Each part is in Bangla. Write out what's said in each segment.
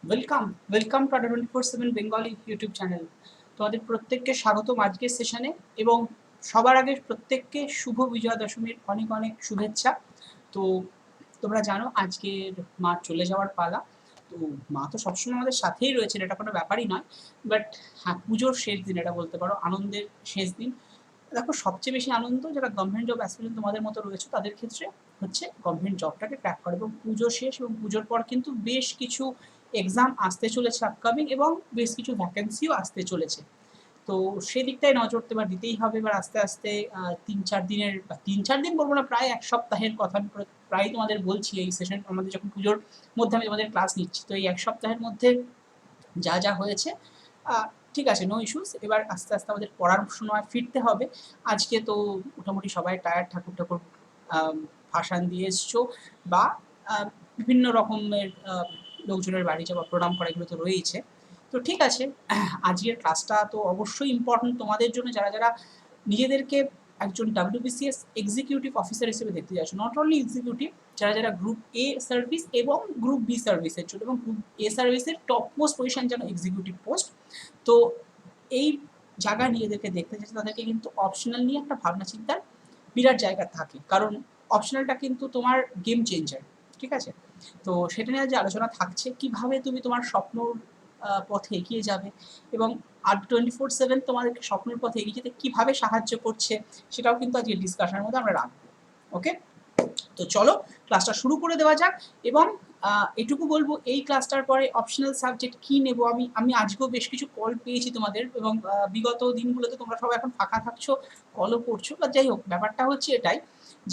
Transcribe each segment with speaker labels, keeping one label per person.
Speaker 1: Welcome welcome to Adda 24/7 Bengali YouTube channel. তোমাদের প্রত্যেককে স্বাগতম আজকের সেশনে এবং সবার আগে প্রত্যেককে শুভ বিজয়া দশমীর অনেক অনেক শুভেচ্ছা। তো তোমরা জানো আজকের মা চলে যাওয়ার পালা। তো মা তো সবসময় আমাদের সাথেই রয়েছেন, এটা কোনো ব্যাপারই নয়। বাট হ্যাঁ, পুজোর শেষ দিন এটা বলতে পারো, আনন্দের শেষ দিন। দেখো সবচেয়ে বেশি আনন্দ যারা গভর্নমেন্ট জব অ্যাসপিরেন্ট তোমাদের মতো রয়েছে তাদের ক্ষেত্রে হচ্ছে গভর্নমেন্ট জবটাকে ক্র্যাক করে, এবং পুজো শেষ এবং পুজোর পর কিন্তু বেশ কিছু এক্সাম আসতে চলেছে আপকামিং, এবং বেশ কিছু ভ্যাকেন্সিও আসতে চলেছে। তো সেদিকটায় নজর তো এবার দিতেই হবে। এবার আস্তে আস্তে 3-4 দিনের, বা 3-4 দিন বলবো না, প্রায় এক সপ্তাহের কথা আমি প্রায় তোমাদের বলছি। এই সেশন আমাদের যখন পুজোর মধ্যে আমি তোমাদের ক্লাস নিচ্ছি, তো এই এক সপ্তাহের মধ্যে যা যা হয়েছে ঠিক আছে, নো ইস্যুস। এবার আস্তে আস্তে আমাদের পড়ার সময় ফিরতে হবে। আজকে তো মোটামুটি সবাই টায়ার্ড, ঠাকুর ঠাকুর ভাসান দিয়ে এসছো, বা বিভিন্ন রকমের লোকজনের বাড়ি যাওয়া, প্রণাম করা, এগুলো তো রয়েইছে। তো ঠিক আছে, আজকের ক্লাসটা তো অবশ্যই ইম্পর্টেন্ট তোমাদের জন্য, যারা যারা নিজেদেরকে একজন ডাব্লিউবিসিএস এক্সিকিউটিভ অফিসার হিসেবে দেখতে যাচ্ছ। নট অনলি এক্সিকিউটিভ, যারা যারা গ্রুপ এ সার্ভিস এবং গ্রুপ বি সার্ভিসের জন্য, এবং গ্রুপ এ সার্ভিসের টপ মোস্ট পজিশন যেন এক্সিকিউটিভ পোস্ট। তো এই জায়গায় নিজেদেরকে দেখতে চাইছে, তাদেরকে কিন্তু অপশনাল নিয়ে একটা ভাবনা চিন্তার বিরাট জায়গা থাকে, কারণ অপশনালটা কিন্তু তোমার গেম চেঞ্জার। ঠিক আছে, তো সেটা নিয়ে যে আলোচনা থাকছে, কিভাবে তুমি তোমার স্বপ্নর পথে এগিয়ে যাবে, এবং আর 24/7 তোমাদেরকে স্বপ্নের পথে এগিয়ে যেতে কীভাবে সাহায্য করছে, সেটাও কিন্তু আজকে ডিসকাশনের মধ্যে আমরা রাখবো। ওকে, তো চলো ক্লাসটা শুরু করে দেওয়া যাক। এবং এটুকু বলবো, এই ক্লাসটার পরে অপশনাল সাবজেক্ট কী নেবো, আমি আজকেও বেশ কিছু কল পেয়েছি তোমাদের, এবং বিগত দিনগুলোতে তোমরা সবাই এখন ফাঁকা থাকছো, কলও করছো। বা যাই হোক, ব্যাপারটা হচ্ছে এটাই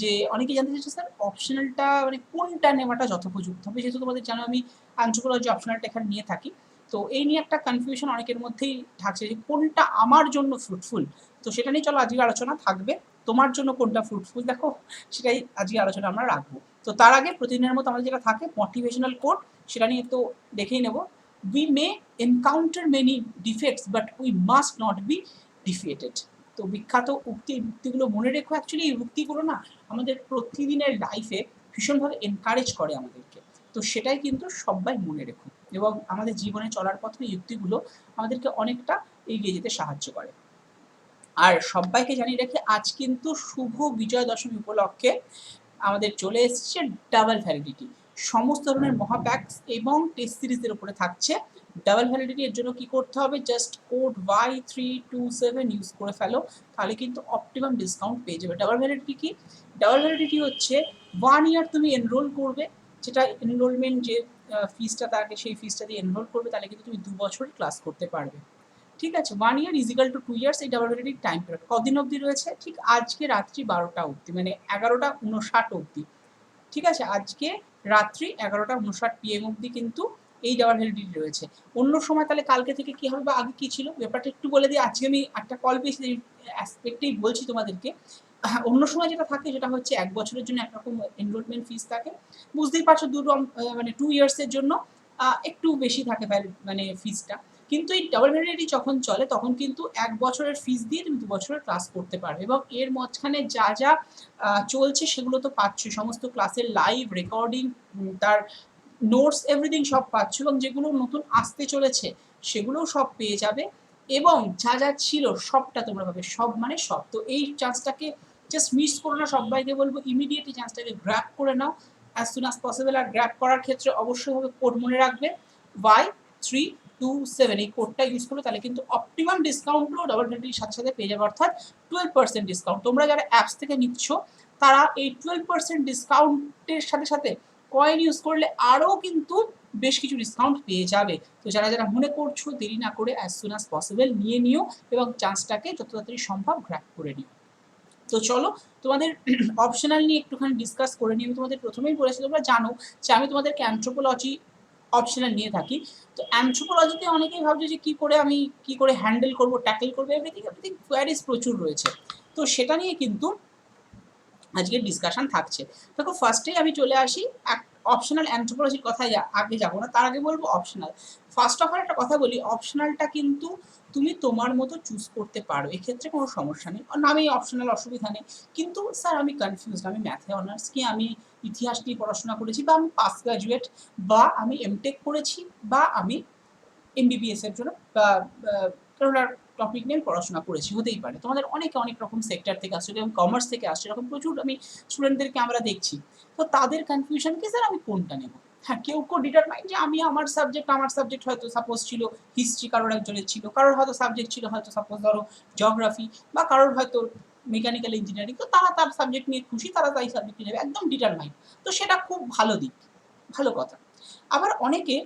Speaker 1: যে অনেকেই জানতে চাইছে স্যার অপশনালটা মানে কোনটা নেওয়াটা যথোপযুক্ত হবে। যেহেতু তোমাদের জানো আমি অ্যানথ্রোপোলজি অপশনালটা এখানে নিয়ে থাকি, তো এই নিয়ে একটা কনফিউশন অনেকের মধ্যেই থাকছে যে কোনটা আমার জন্য ফ্রুটফুল। তো সেটা নিয়ে চলো আজকে আলোচনা থাকবে, তোমার জন্য কোনটা ফ্রুটফুল দেখো, সেটাই আজকে আলোচনা আমরা রাখবো। তো তার আগে প্রতিদিনের মতো আমাদের যেটা থাকে মোটিভেশনাল কোট, সেটা নিয়ে তো দেখেই নেব। We may encounter many defects but we must not be defeated. তো বিখ্যাত উক্তিগুলো মনে রেখো। অ্যাকচুয়ালি এই উক্তিগুলো না আমাদের প্রতিদিনের লাইফে ভীষণভাবে এনকারেজ করে আমাদেরকে। তো সেটাই কিন্তু সবাই মনে রেখো, এবং আমাদের জীবনে চলার পথে এই উক্তিগুলো আমাদেরকে অনেকটা এগিয়ে যেতে সাহায্য করে। আর সবাইকে জানিয়ে রেখে, আজ কিন্তু শুভ বিজয়া দশমী উপলক্ষে আমাদের চলে এসছে ডাবল ভ্যালিডিটি। সমস্ত ধরনের মহাপ্যাক্স এবং টেস্ট সিরিজের উপরে থাকছে ডাবল ভ্যালিডিটি। এর জন্য কি করতে হবে, জাস্ট কোড Y327 ইউজ করে ফেলো, তাহলে কিন্তু অপটিমাম ডিসকাউন্ট পেয়ে যাবে। ডাবল ভ্যালিডিটি কি? ডাবল ভ্যালিডিটি হচ্ছে 1 ইয়ার তুমি এনরোল করবে, যেটা এনরোলমেন্ট যে ফিসটা থাকে সেই ফিসটা দিয়ে এনরোল করবে, তাহলে কিন্তু তুমি 2 বছর ক্লাস করতে পারবে। ঠিক আছে, 1 ইয়ার ইজিক্যাল টু 2 ইয়ার্স। এই ডাবল ভ্যালিডিটি টাইম পিরিয়ড কদিন অবধি রয়েছে? ঠিক আজকে রাত্রি 12টা অবধি, মানে 11টা 59 অবধি। ঠিক আছে, আজকে রাত্রি 11টা 59 PM অবধি কিন্তু এই ডাবল ভ্যালিডিটি রয়েছে। অন্য সময় তাহলে কালকে থেকে কি হবে, বা আগে কি ছিল ব্যাপারটা একটু বলে দিই। আজকে আমি একটা কল পেয়েছি, অ্যাসপেক্টেই বলছি তোমাদেরকে। অন্য সময় যেটা থাকে সেটা হচ্ছে 1 বছরের জন্য একরকম এনরোলমেন্ট ফিস থাকে, বুঝতেই পারছো। মানে 2 ইয়ার্সের জন্য একটু বেশি থাকে মানে ফিসটা। কিন্তু এই ডাবল ভ্যালিডিটি যখন চলে তখন কিন্তু 1 বছরের ফিস দিয়ে তুমি 2 বছরের ক্লাস করতে পারবে, এবং এর মাঝখানে যা যা চলছে সেগুলো তো পাচ্ছি, সমস্ত ক্লাসের লাইভ রেকর্ডিং, তার নোটস, এভরিথিং সব পাচ্ছ, এবং যেগুলো নতুন আসতে চলেছে সেগুলোও সব পেয়ে যাবে। এবং যা যা ছিল সবটা তোমরা পাবে, সব মানে সব। তো এই চান্সটাকে জাস্ট মিস করো না, সবাইকে বলবো ইমিডিয়েটলি চান্সটাকে গ্র্যাব করে নাও অ্যাজ সুন অ্যাজ পসিবল। আর গ্র্যাব করার ক্ষেত্রে অবশ্যই হবে কোড মনে রাখবে Y327, এই কোডটা ইউজ করো, তাহলে কিন্তু অপটিমাম ডিসকাউন্টও ডাবল ভ্যালিডিটির সাথে সাথে পেয়ে যাবে, অর্থাৎ 12% ডিসকাউন্ট। তোমরা যারা অ্যাপস থেকে নিচ্ছ তারা এই 12% ডিসকাউন্টের সাথে সাথে কয়েন ইউজ করলে আরও কিন্তু বেশ কিছু ডিসকাউন্ট পেয়ে যাবে। তো যারা যারা মনে করছো, দেরি না করে অ্যাজ সুন অ্যাজ পসিবল নিয়ে নিও, এবং চান্সটাকে যত তাড়াতাড়ি সম্ভব গ্র্যাব করে নিও। তো চলো তোমাদের অপশনাল নিয়ে একটুখানি ডিসকাস করে নিই। আমি তোমাদের প্রথমেই বলেছি, তোমরা জানো যে আমি তোমাদেরকে অ্যানথ্রোপোলজি অপশনাল নিয়ে থাকি। তো অ্যানথ্রোপোলজিতে অনেকেই ভাবছে যে আমি কি করে হ্যান্ডেল করবো, ট্যাকেল করবো, এভরিথিং কোয়ারিজ প্রচুর রয়েছে। তো সেটা নিয়ে কিন্তু আজকের ডিসকাশন থাকছে। দেখো ফার্স্টেই আমি চলে আসি অপশনাল অ্যানথ্রোপোলজির কথায় আগে যাবো না, তার আগে বলবো অপশনাল। ফার্স্ট অফ অল একটা কথা বলি, অপশনালটা কিন্তু তুমি তোমার মতো চুজ করতে পারো, এক্ষেত্রে কোনো সমস্যা নেই, নামেই অপশনাল, অসুবিধা নেই। কিন্তু স্যার আমি কনফিউজড, আমি ম্যাথে অনার্স কি আমি ইতিহাস নিয়ে পড়াশোনা করেছি, বা আমি পাস গ্রাজুয়েট, বা আমি এমটেক করেছি, বা আমি এমবিবিএস এর জন্য কারোর টপিক নিয়ে পড়াশোনা করেছি, হতেই পারে। তোমাদের অনেকে অনেক রকম সেক্টর থেকে আসছে, যেমন কমার্স থেকে আসছে, এরকম প্রচুর আমি স্টুডেন্টদেরকে আমরা দেখছি। তো তাদের কনফিউশন কি স্যার আমি কোনটা নেব। হ্যাঁ, কেউ ডিটারমাইন যে আমি আমার সাবজেক্ট হয়তো সাপোজ ছিল হিস্ট্রি, কারোর একজনের ছিল, কারোর হয়তো সাবজেক্ট ছিল হয়তো সাপোজ ধরো জিওগ্রাফি, বা কারোর হয়তো মেকানিক্যাল ইঞ্জিনিয়ারিং, তো তারা তার সাবজেক্ট নিয়ে খুশি, তারা তাই সাবজেক্ট নেবে, একদম ডিটারমাইন। তো সেটা খুব ভালো দিক, ভালো কথা। আবার অনেকে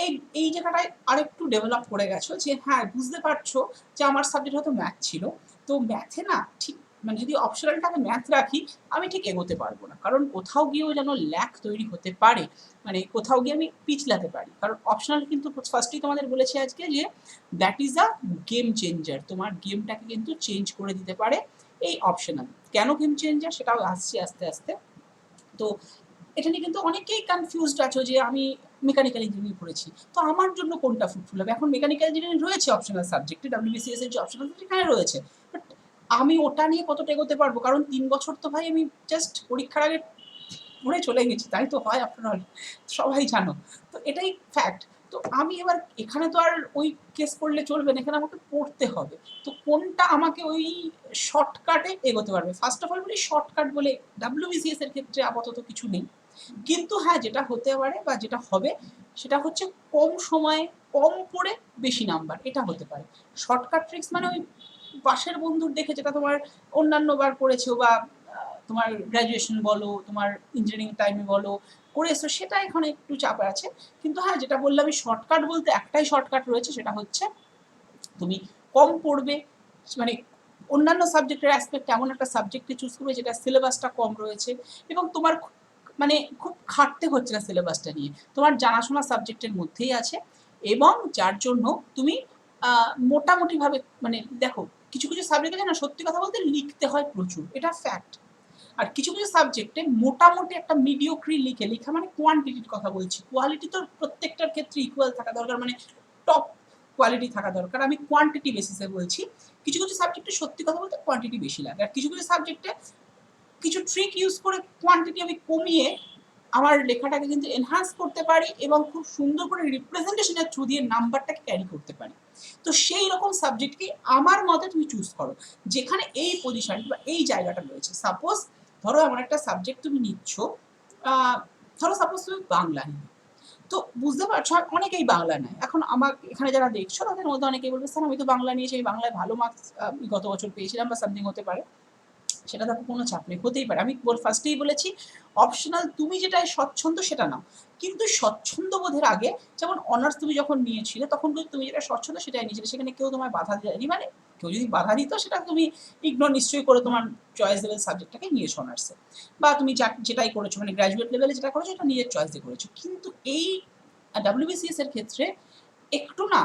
Speaker 1: এই এই জায়গাটায় আরেকটু ডেভেলপ করে গেছো যে হ্যাঁ বুঝতে পারছো যে আমার সাবজেক্ট হয়তো ম্যাথ ছিল, তো ম্যাথে না ঠিক মানে যদি অপশনালটাকে ম্যাথ রাখি আমি ঠিক এগোতে পারবো না, কারণ কোথাও গিয়েও যেন ল্যাক তৈরি হতে পারে, মানে কোথাও গিয়ে আমি পিছলাতে পারি। কারণ অপশনাল কিন্তু ফার্স্টেই তোমাদের বলেছি আজকে যে that is a game changer, তোমার গেমটাকে কিন্তু চেঞ্জ করে দিতে পারে এই অপশনাল। কেন গেম চেঞ্জার সেটাও আসছি আস্তে আস্তে। তো এটা নিয়ে কিন্তু অনেকেই কনফিউজড আছো যে আমি মেকানিক্যাল ইঞ্জিনিয়ারিং পড়েছি, তো আমার জন্য কোনটা ফ্রুটফুল হবে। এখন মেকানিক্যাল ইঞ্জিনিয়ারিং রয়েছে অপশনাল সাবজেক্টে, ডাব্লিউবিসিএস এর যে অপশনাল সেখানে রয়েছে, বাট আমি ওটা নিয়ে কতটা এগোতে পারবো, কারণ 3 বছর তো ভাই আমি জাস্ট পরীক্ষার আগে পড়ে চলে গেছি, তাই তো হয় আপনার অল, সবাই জানো। তো এটাই ফ্যাক্ট। তো আমি এবার এখানে তো আর ওই কেস করলে চলবে না, এখানে আমাকে পড়তে হবে। তো কোনটা আমাকে ওই শর্টকাটে এগোতে পারবে, ফার্স্ট অফ অল বলি শর্টকাট বলে ডাব্লিউবিসিএস এর ক্ষেত্রে আপাতত কিছু নেই। কিন্তু হ্যাঁ যেটা হতে পারে বা যেটা হবে সেটা হচ্ছে কম সময়ে কম পড়ে বেশি নাম্বার, এটা হতে পারে। শর্টকাট ট্রিক্স মানে ওই পাশের বন্ধুর দেখে যেটা তোমার অন্যান্য বার করেছো, বা তোমার গ্র্যাজুয়েশন বলো, তোমার ইঞ্জিনিয়ারিং টাইমে বলো করে এসো, সেটা এখানে একটু চাপ আছে। কিন্তু হ্যাঁ যেটা বললাম আমি শর্টকাট বলতে একটাই শর্টকাট রয়েছে, সেটা হচ্ছে তুমি কম পড়বে, মানে অন্যান্য সাবজেক্টের অ্যাসপেক্ট এমন একটা সাবজেক্টে চুজ করবে যেটা সিলেবাসটা কম রয়েছে, এবং তোমার মানে খুব খাটতে হচ্ছে না সিলেবাসটা নিয়ে, তোমার জানাশোনা সাবজেক্টের মধ্যেই আছে, এবং যার জন্য তুমি মোটামুটিভাবে মানে দেখো কিছু কিছু সাবজেক্টে জানো সত্যি কথা বলতে লিখতে হয় প্রচুর, এটা ফ্যাক্ট। আর কিছু কিছু সাবজেক্টে মোটামুটি একটা মিডিওক্রি লেখা মানে কোয়ান্টিটির কথা বলছি, কোয়ালিটি তো প্রত্যেকটার ক্ষেত্রে ইকুয়াল থাকা দরকার, মানে টপ কোয়ালিটি থাকা দরকার, আমি কোয়ান্টিটি বেসিসে বলছি। কিছু কিছু সাবজেক্টে সত্যি কথা বলতে কোয়ান্টিটি বেশি লাগে, আর কিছু কিছু সাবজেক্টে কিছু ট্রিক ইউজ করে কোয়ান্টিটি আমি কমিয়ে আমার লেখাটাকে কিন্তু এনহান্স করতে পারি, এবং খুব সুন্দর করে রিপ্রেজেন্টেশনের থ্রু দিয়ে নাম্বারটাকে ক্যারি করতে পারি। তো সেই রকম সাবজেক্টকে আমার মতে তুমি চুজ করো যেখানে এই পজিশন বা এই জায়গাটা রয়েছে। সাপোজ ধরো এমন একটা সাবজেক্ট তুমি নিচ্ছ, ধরো সাপোজ তুমি বাংলা নিয়ে, তো বুঝতে পারছো আর অনেকেই বাংলা নেয়। এখন আমার এখানে যারা দেখছো তাদের মধ্যে অনেকেই বলবে স্যার আমি তো বাংলা নিয়েছি, আমি বাংলায় ভালো মার্কস গত বছর পেয়েছিলাম, বা সামথিং হতে পারে, সেটা দেখো কোনো চাপ নেই, হতেই পারে। আমি ফার্স্টেই বলেছি অপশনাল তুমি যেটায় স্বচ্ছন্দ সেটা নাও, কিন্তু স্বচ্ছন্দ বোধের আগে, যেমন অনার্স তুমি যখন নিয়েছিলে তখন কিন্তু তুমি যেটা স্বচ্ছন্দ সেটাই নিয়েছিলে, সেখানে কেউ তোমায় বাধা দেয়নি, মানে কেউ যদি বাধা দিত সেটা তুমি ইগনোর নিশ্চয়ই করে তোমার চয়েস লেভেল সাবজেক্টটাকে নিয়েছো অনার্সে, বা তুমি যেটাই করেছো মানে গ্র্যাজুয়েট লেভেলে যেটা করেছো এটা নিজের চয়েস দিয়ে করেছো। কিন্তু এই ডাব্লিউবিসিএস এর ক্ষেত্রে একটু না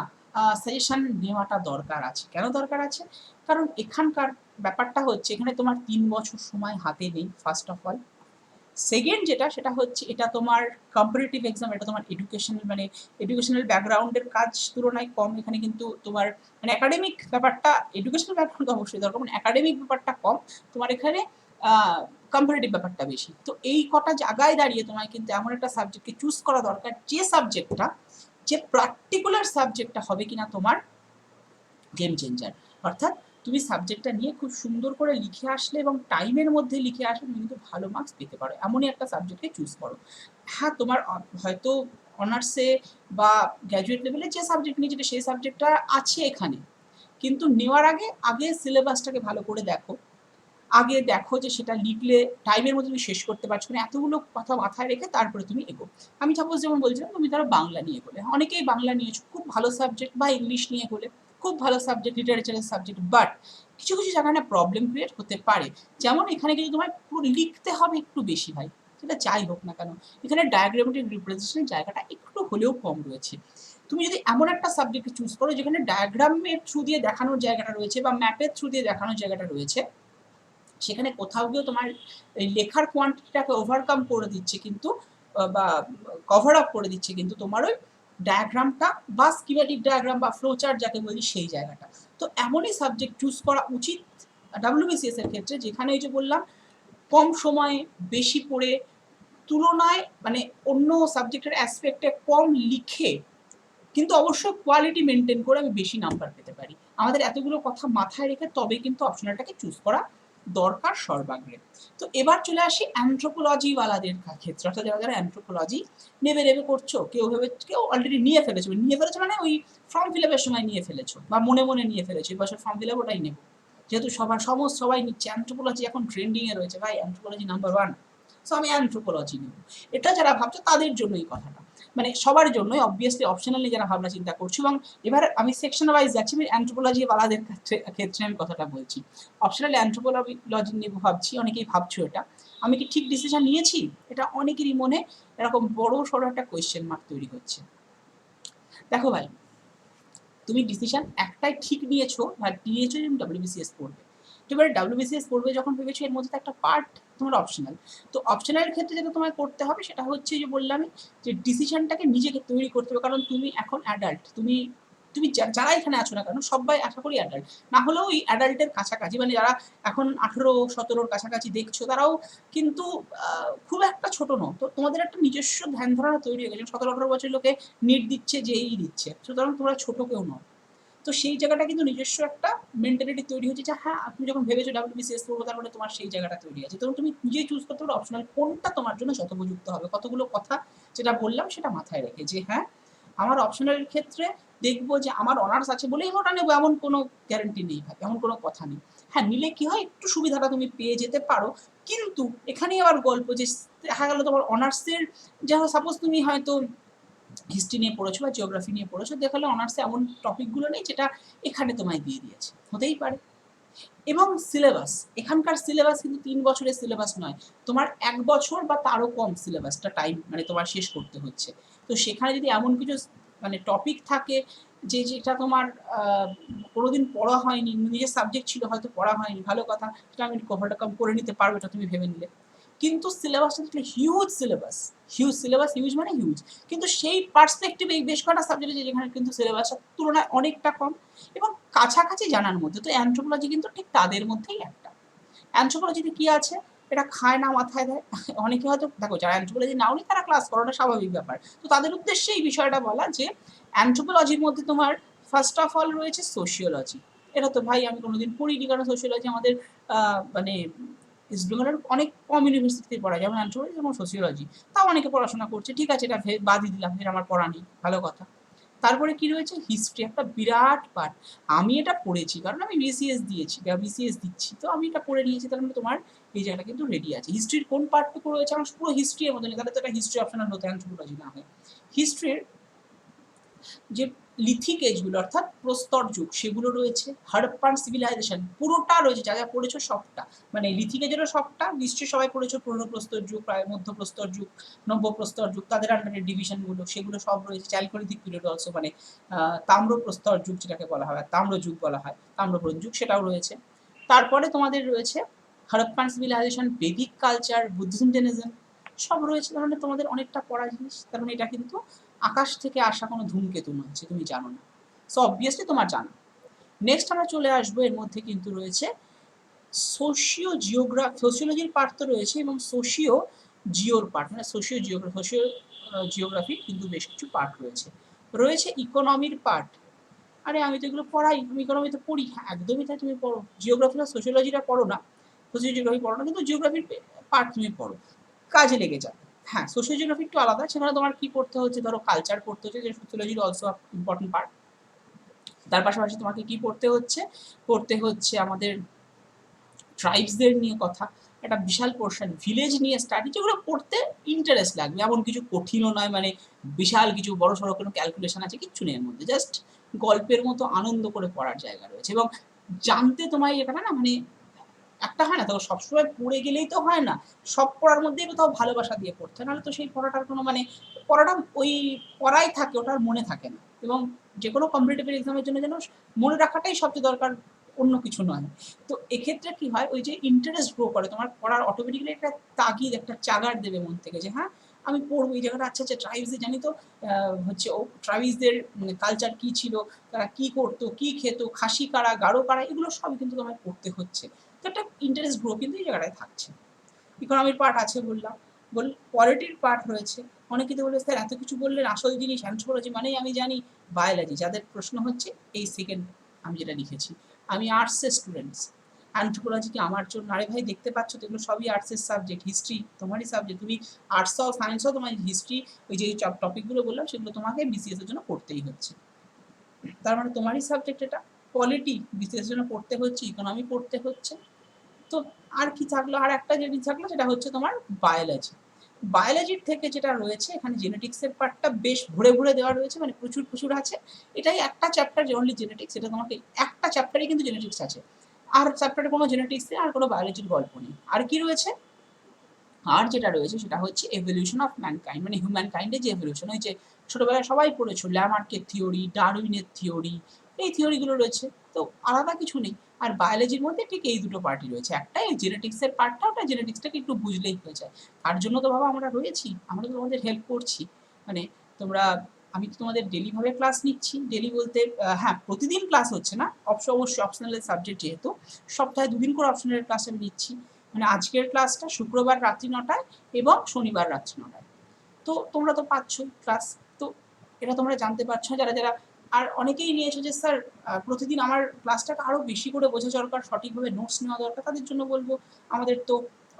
Speaker 1: সাজেশন নেওয়াটা দরকার আছে। কেন দরকার আছে? কারণ এখানকার ব্যাপারটা হচ্ছে এখানে তোমার 3 বছর সময় হাতে নেই ফার্স্ট অফ অল। সেকেন্ড যেটা সেটা হচ্ছে এটা তোমার কম্পারেটিভ এক্সাম, এটা তোমার এডুকেশনাল মানে এডুকেশনাল ব্যাকগ্রাউন্ডের কাজ তুলনায় কম, এখানে কিন্তু তোমার মানে একাডেমিক ব্যাপারটা, এডুকেশনাল ব্যাকগ্রাউন্ড তো অবশ্যই দরকার, মানে একাডেমিক ব্যাপারটা কম, তোমার এখানে কম্পারেটিভ ব্যাপারটা বেশি। তো এই কটা জায়গায় দাঁড়িয়ে তোমায় কিন্তু এমন একটা সাবজেক্টকে চুজ করা দরকার যে সাবজেক্টটা, যে পার্টিকুলার সাবজেক্টটা হবে কিনা তোমার গেম চেঞ্জার। অর্থাৎ তুমি সাবজেক্টটা নিয়ে খুব সুন্দর করে লিখে আসলে এবং টাইমের মধ্যে লিখে আসলে তুমি কিন্তু ভালো মার্কস পেতে পারো, এমনই একটা সাবজেক্টকে চুজ করো। হ্যাঁ তোমার হয়তো অনার্সে বা গ্র্যাজুয়েট লেভেলে যে সাবজেক্ট নিয়েছিলে সেই সাবজেক্টটা আছে এখানে, কিন্তু নেওয়ার আগে আগে সিলেবাসটাকে ভালো করে দেখো, আগে দেখো যে সেটা লিখলে টাইমের মধ্যে তুমি শেষ করতে পারছো না, এতগুলো কথা মাথায় রেখে তারপরে তুমি এগো। আমি সাপোজ যেমন বলছিলাম তুমি ধরো বাংলা নিয়ে বলে, অনেকেই বাংলা নিয়েছো খুব ভালো সাবজেক্ট, বা ইংলিশ নিয়ে হলে খুব ভালো সাবজেক্ট, লিটারেচারের সাবজেক্ট, বাট কিছু কিছু জায়গায় না প্রবলেম ক্রিয়েট হতে পারে। যেমন এখানে কিন্তু তোমার পুরো লিখতে হবে একটু বেশি ভাই, সেটা যাই হোক না কেন এখানে ডায়াগ্রামেটিক রিপ্রেজেন্টেশনের জায়গাটা একটু হলেও কম রয়েছে। তুমি যদি এমন একটা সাবজেক্ট চুজ করো যেখানে ডায়াগ্রামের থ্রু দিয়ে দেখানোর জায়গাটা রয়েছে বা ম্যাপের থ্রু দিয়ে দেখানোর জায়গাটা রয়েছে, সেখানে কোথাও গিয়েও তোমার লেখার কোয়ান্টিটিটাকে ওভারকাম করে দিচ্ছে কিন্তু বা কভার আপ করে দিচ্ছে কিন্তু তোমার ওই ডায়াগ্রামটা বা স্কিমেটিক ডায়াগ্রাম বা ফ্লোচার্ট যাকে বলি সেই জায়গাটা। তো এমনই সাবজেক্ট চুজ করা উচিত ডাব্লিউবিসিএস এর ক্ষেত্রে, যেখানে ওই যে বললাম কম সময়ে বেশি পড়ে তুলনায় মানে অন্য সাবজেক্টের অ্যাসপেক্টে কম লিখে কিন্তু অবশ্যই কোয়ালিটি মেনটেন করে আমি বেশি নাম্বার পেতে পারি। আমাদের এতগুলো কথা মাথায় রেখে তবে কিন্তু অপশনালটাকে চুজ করা দরকার সর্বাগ্রে। তো এবার চলে আসি অ্যানথ্রোপোলজিওয়ালাদের ক্ষেত্রে, অর্থাৎ যারা যারা অ্যানথ্রোপোলজি নেবে করছো, কেউ অলরেডি নিয়ে ফেলেছো মানে ওই ফর্ম ফিল আপের সময় নিয়ে ফেলেছো বা মনে মনে নিয়ে ফেলেছো এবছর ফর্ম ফিল আপ ওটাই নেবো, যেহেতু সবাই নিচ্ছে অ্যানথ্রোপোলজি এখন ট্রেন্ডিংয়ে রয়েছে ভাই, অ্যানথ্রোপোলজি নাম্বার 1, সো আমি অ্যানথ্রোপোলজি নেব। এটা যারা ভাবছো তাদের জন্যই কথাটা, মানে সবার জন্যই অবভিয়াসলি, অপশনালি যারা ভাবনা চিন্তা করছো। এবং এবার আমি সেকশন ওয়াইজ যাচ্ছি, আমি অ্যানথ্রোপোলজি ওয়ালাদের ক্ষেত্রে আমি কথাটা বলছি। অপশনালি অ্যানথ্রোপোলজি নেব ভাবছি, অনেকেই ভাবছো এটা, আমি কি ঠিক ডিসিশন নিয়েছি? এটা অনেকেরই মনে এরকম বড় সড়ো একটা কোয়েশ্চেন মার্ক তৈরি হচ্ছে। দেখো ভাই, তুমি ডিসিশন একটাই ঠিক নিয়েছো বা নিয়েছো যে ডাব্লিউবিসিএস পড়বে, এবার ডাব্লিউবিসিএস পড়বে যখন ভেবেছো, এর মধ্যে তো একটা পার্ট তোমার অপশনাল। তো অপশনালের ক্ষেত্রে যেটা তোমায় করতে হবে সেটা হচ্ছে যে বললাম যে ডিসিশনটাকে নিজেকে তৈরি করতে হবে, কারণ তুমি এখন অ্যাডাল্ট, তুমি তুমি যারা এখানে আছো না কেন সবাই আশা করি অ্যাডাল্ট, না হলেও ওই অ্যাডাল্টের কাছাকাছি, মানে যারা এখন 18-17 কাছাকাছি দেখছো তারাও কিন্তু খুব একটা ছোট নয়। তো তোমাদের একটা নিজস্ব ধ্যান ধারণা তৈরি হয়ে গেছে, 17-18 বছর লোকে নিট দিচ্ছে, যেই দিচ্ছে, সুতরাং তোমরা ছোট কেউ নয়। তো সেই জায়গাটা কিন্তু নিজস্ব একটা মেন্টালিটি তৈরি হচ্ছে যে হ্যাঁ তুমি যখন ভেবেছো ডাব্লিউবিসিএস পড়বো, তার মানে তোমার সেই জায়গাটা তৈরি আছে, তখন তুমি নিজেই চুজ করতে পারো অপশনাল কোনটা তোমার জন্য যথোপযুক্ত হবে। কতগুলো কথা যেটা বললাম সেটা মাথায় রেখে যে হ্যাঁ আমার অপশনালের ক্ষেত্রে দেখবো যে আমার অনার্স আছে বলেই ওটা নেবো এমন কোনো গ্যারান্টি নেই ভাই, এমন কোনো কথা নেই। হ্যাঁ নিলে কি হয়, একটু সুবিধাটা তুমি পেয়ে যেতে পারো, কিন্তু এখানেই আবার গল্প যে দেখা গেল তোমার অনার্সের, যেমন সাপোজ তুমি হয়তো হিস্ট্রি নিয়ে পড়েছো বা জিওগ্রাফি নিয়ে পড়েছো, দেখালে অনার্সে এমন টপিকগুলো নেই যেটা এখানে তোমায় দিয়ে দিয়েছে, হতেই পারে। এবং সিলেবাস, এখানকার সিলেবাস কিন্তু 3 বছরের সিলেবাস নয়, তোমার 1 বছর বা তারও কম সিলেবাসটা টাইম মানে তোমার শেষ করতে হচ্ছে। তো সেখানে যদি এমন কিছু মানে টপিক থাকে যেটা তোমার কোনোদিন পড়া হয়নি, নিজের সাবজেক্ট ছিল হয়তো পড়া হয়নি, ভালো কথা, সেটা আমি ওভারকাম করে নিতে পারবো, এটা তুমি ভেবে নিলে। কিন্তু সিলেবাসটা দেখলে হিউজ মানে হিউজ, কিন্তু সেই পার্সপেক্টিভে এই বেশ কটা সাবজেক্ট আছে যেখানে কিন্তু সিলেবাসের তুলনায় অনেকটা কম এবং কাছাকাছি জানার মধ্যে। তো অ্যানথ্রোপোলজি কিন্তু ঠিক তাদের মধ্যেই একটা। অ্যানথ্রোপোলজিতে কি আছে, এটা খায় না মাথায় দেয়। অনেকে হয়তো দেখো যারা অ্যানথ্রোপোলজি নাওনি তারা ক্লাস করাটা স্বাভাবিক ব্যাপার, তো তাদের উদ্দেশ্যে এই বিষয়টা বলা যে অ্যানথ্রোপোলজির মধ্যে তোমার ফার্স্ট অফ অল রয়েছে সোশিওলজি। এটা তো ভাই আমি কোনোদিন পড়িনি, কারণ সোশিওলজি আমাদের মানে ইস্ট বেঙ্গলের অনেক কম ইউনিভার্সিটিতে পড়া যায়, যেমন অ্যানথ্রোপোলজি যেমন সোশিওলজি, তাও অনেকে পড়াশোনা করছে, ঠিক আছে এটা বাদই দিলাম, এটা আমার পড়া নেই, ভালো কথা। তারপরে কি রয়েছে, হিস্ট্রি একটা বিরাট পার্ট। আমি এটা পড়েছি কারণ আমি বিসিএস দিয়েছি বা বিসিএস দিচ্ছি, তো আমি এটা পড়ে নিয়েছি, তার মানে তোমার এই জায়গাটা কিন্তু রেডি আছে। হিস্ট্রির কোন পার্টটুকু রয়েছে, আমার পুরো হিস্ট্রি এর মধ্যে নেই, তাহলে তো এটা হিস্ট্রি অপশনাল হতে অ্যানথ্রোপোলজি না হয়। হিস্ট্রির যে লিথিক এজগুলো অর্থাৎ প্রস্তর যুগ সেগুলো রয়েছে, হারপ্পান সিভিলাইজেশন পুরোটা রয়েছে, যা যা পড়েছো সবটা, মানে লিথিক এজেরও সবটা নিশ্চয়ই সবাই পড়েছো, পুরনো প্রস্তর যুগ, প্রায় মধ্যপ্রস্তর যুগ, নব্যপ্রস্তর যুগ, তাদের আন্ডারে ডিভিশনগুলো সেগুলো সব রয়েছে। চ্যালকোলিথিক পিরিয়ড অলসো, মানে তাম্রপ্রস্তর যুগ যেটাকে বলা হয়, তাম্র যুগ বলা হয়, তাম্রপ্রস্তর যুগ সেটাও রয়েছে। তারপরে তোমাদের রয়েছে Harappan civilisation, বেদিক culture, Buddhism, Jainism সব রয়েছে, তার মানে তোমাদের অনেকটা পড়া জিনিস, তার মানে এটা কিন্তু আকাশ থেকে আসা কোনো ধূমকেতু নয় যে তুমি জানো না, সো অবভিয়াসলি তোমার জানো। নেক্সট আমরা চলে আসবো, এর মধ্যে কিন্তু রয়েছে সোশিওলজির পার্ট তো রয়েছে এবং জিওর পার্ট, মানে জিওগ্রাফির কিন্তু বেশ কিছু পার্ট রয়েছে। রয়েছে ইকোনমির পার্ট, আরে আমি তো এগুলো পড়াই, তুমি ইকোনমি তো পড়ি, হ্যাঁ একদমই তাই, তুমি পড়ো জিওগ্রাফি আর সোশিওলজিটা পড়ো না, জিওগ্রাফি পড়ো না, কিন্তু জিওগ্রাফির পার্ট তুমি পড়ো, কাজে লেগে যাবে। হ্যাঁ সোশ্যাল জিওগ্রাফি একটু আলাদা, সেখানে তোমার কি পড়তে হচ্ছে, ধরো কালচার পড়তে হচ্ছে, যে সোশ্যোলজির অলসো ইম্পর্টেন্ট পার্ট। তার পাশাপাশি তোমাকে কি পড়তে হচ্ছে, আমাদের ট্রাইবসদের নিয়ে কথা, একটা বিশাল পোর্শন ভিলেজ নিয়ে স্টাডি, যেগুলো পড়তে ইন্টারেস্ট লাগবে, এমন কিছু কঠিনও নয়, মানে বিশাল কিছু বড় সড়ো কোনো ক্যালকুলেশন আছে কিচ্ছু নেই এর মধ্যে, জাস্ট গল্পের মতো আনন্দ করে পড়ার জায়গা রয়েছে। এবং জানতে তোমায় এটা না, মানে একটা হয় না তো সবসময় পড়ে গেলেই তো হয় না, সব পড়ার মধ্যেই কোথাও ভালোবাসা দিয়ে পড়তে, নাহলে তো সেই পড়াটার কোনো মানে, পড়াটা ওই পড়াই থাকে, ওটার মনে থাকে না। এবং যে কোনো কম্পিটিটিভ এক্সামের জন্য যেন মনে রাখাটাই সবচেয়ে দরকার, অন্য কিছু নয়। তো এক্ষেত্রে কি হয়, ওই যে ইন্টারেস্ট গ্রো করে তোমার পড়ার, অটোমেটিক্যালি একটা তাগিদ, একটা চাগার দেবে মন থেকে যে হ্যাঁ আমি পড়বো এই জায়গাটা, আচ্ছা আচ্ছা ট্রাইবসে জানি তো হচ্ছে ও ট্রাইবসদের কালচার কী ছিল, তারা কী করতো, কী খেত, খাসি কারা, গারো কারা, এগুলো সবই কিন্তু তোমায় পড়তে হচ্ছে। তো একটা ইন্টারেস্ট গ্রো কিন্তু এই জায়গাটায় থাকছে। ইকোনমির পার্ট আছে বললাম, পলিটির পার্ট রয়েছে। অনেকে তো বলবে স্যার এত কিছু বললেন, আসল জিনিস অ্যানথ্রোপোলজি মানেই আমি জানি বায়োলজি। যাদের প্রশ্ন হচ্ছে এই সেকেন্ড আমি যেটা লিখেছি, আমি আর্টসের স্টুডেন্টস, অ্যানথ্রোপোলজি কি আমার জন্য? আরে ভাই দেখতে পাচ্ছ তো এগুলো সবই আর্টসের সাবজেক্ট, হিস্ট্রি তোমারই সাবজেক্ট, তুমি আর্টস হও সায়েন্স হও, তোমার হিস্ট্রি ওই যে টপিকগুলো বললাম সেগুলো তোমাকে বিসিএস এর জন্য পড়তেই হচ্ছে। তার মানে তোমারই সাবজেক্ট এটা। পলিটি বিসিএস এর জন্য পড়তে হচ্ছে, ইকোনমি পড়তে হচ্ছে। তো আর কি থাকলো, আর একটা জিনিস থাকলো সেটা হচ্ছে তোমার বায়োলজি। বায়োলজির থেকে যেটা রয়েছে এখানে জেনেটিক্সের পার্টটা বেশ ভরে ভরে দেওয়া রয়েছে, মানে প্রচুর প্রচুর আছে। এটাই একটা চ্যাপ্টার যে অনলি জেনেটিক্স, এটা তোমাকে একটা চ্যাপ্টারই কিন্তু জেনেটিক্স আছে, আর চ্যাপ্টারে কোনো জেনেটিক্স নেই, আর কোনো বায়োলজির গল্প নেই। আর কি রয়েছে, আর যেটা রয়েছে সেটা হচ্ছে এভলিউশন অফ ম্যানকাইন্ড, মানে হিউম্যান কাইন্ডের যে এভলিউশন, ওই যে ছোটবেলায় সবাই পড়েছো ল্যামার্কের থিওরি, ডারউইনের থিওরি, এই থিওরিগুলো রয়েছে। তো আলাদা কিছু নেই। আর বায়োলজির মধ্যে ঠিক এই দুটো পার্টই রয়েছে, একটা এই জেনেটিক্সের পার্টটা, ওটা জেনেটিক্সটাকে একটু বুঝলেই হয়ে যায়। তার জন্য তো বাবা আমরা রয়েছি, আমরা তো তোমাদের হেল্প করছি। মানে তোমরা, আমি তো তোমাদের ডেলিভাবে ক্লাস নিচ্ছি, ডেলি বলতে হ্যাঁ প্রতিদিন ক্লাস হচ্ছে না, অবশ্যই অপশনাল সাবজেক্ট যেহেতু সপ্তাহে দুদিন করে অপশনাল ক্লাস আমি নিচ্ছি। মানে আজকের ক্লাসটা শুক্রবার রাত্রি 9টায় এবং শনিবার রাত্রি 9টায়। তো তোমরা তো পাচ্ছই ক্লাস। তো এটা তোমরা জানতে পারছো যারা যারা। আর অনেকেই নিয়েছো যে স্যার প্রতিদিন আমার ক্লাসটাকে আরও বেশি করে বোঝা দরকার, সঠিকভাবে নোটস নেওয়া দরকার, তাদের জন্য বলবো আমাদের তো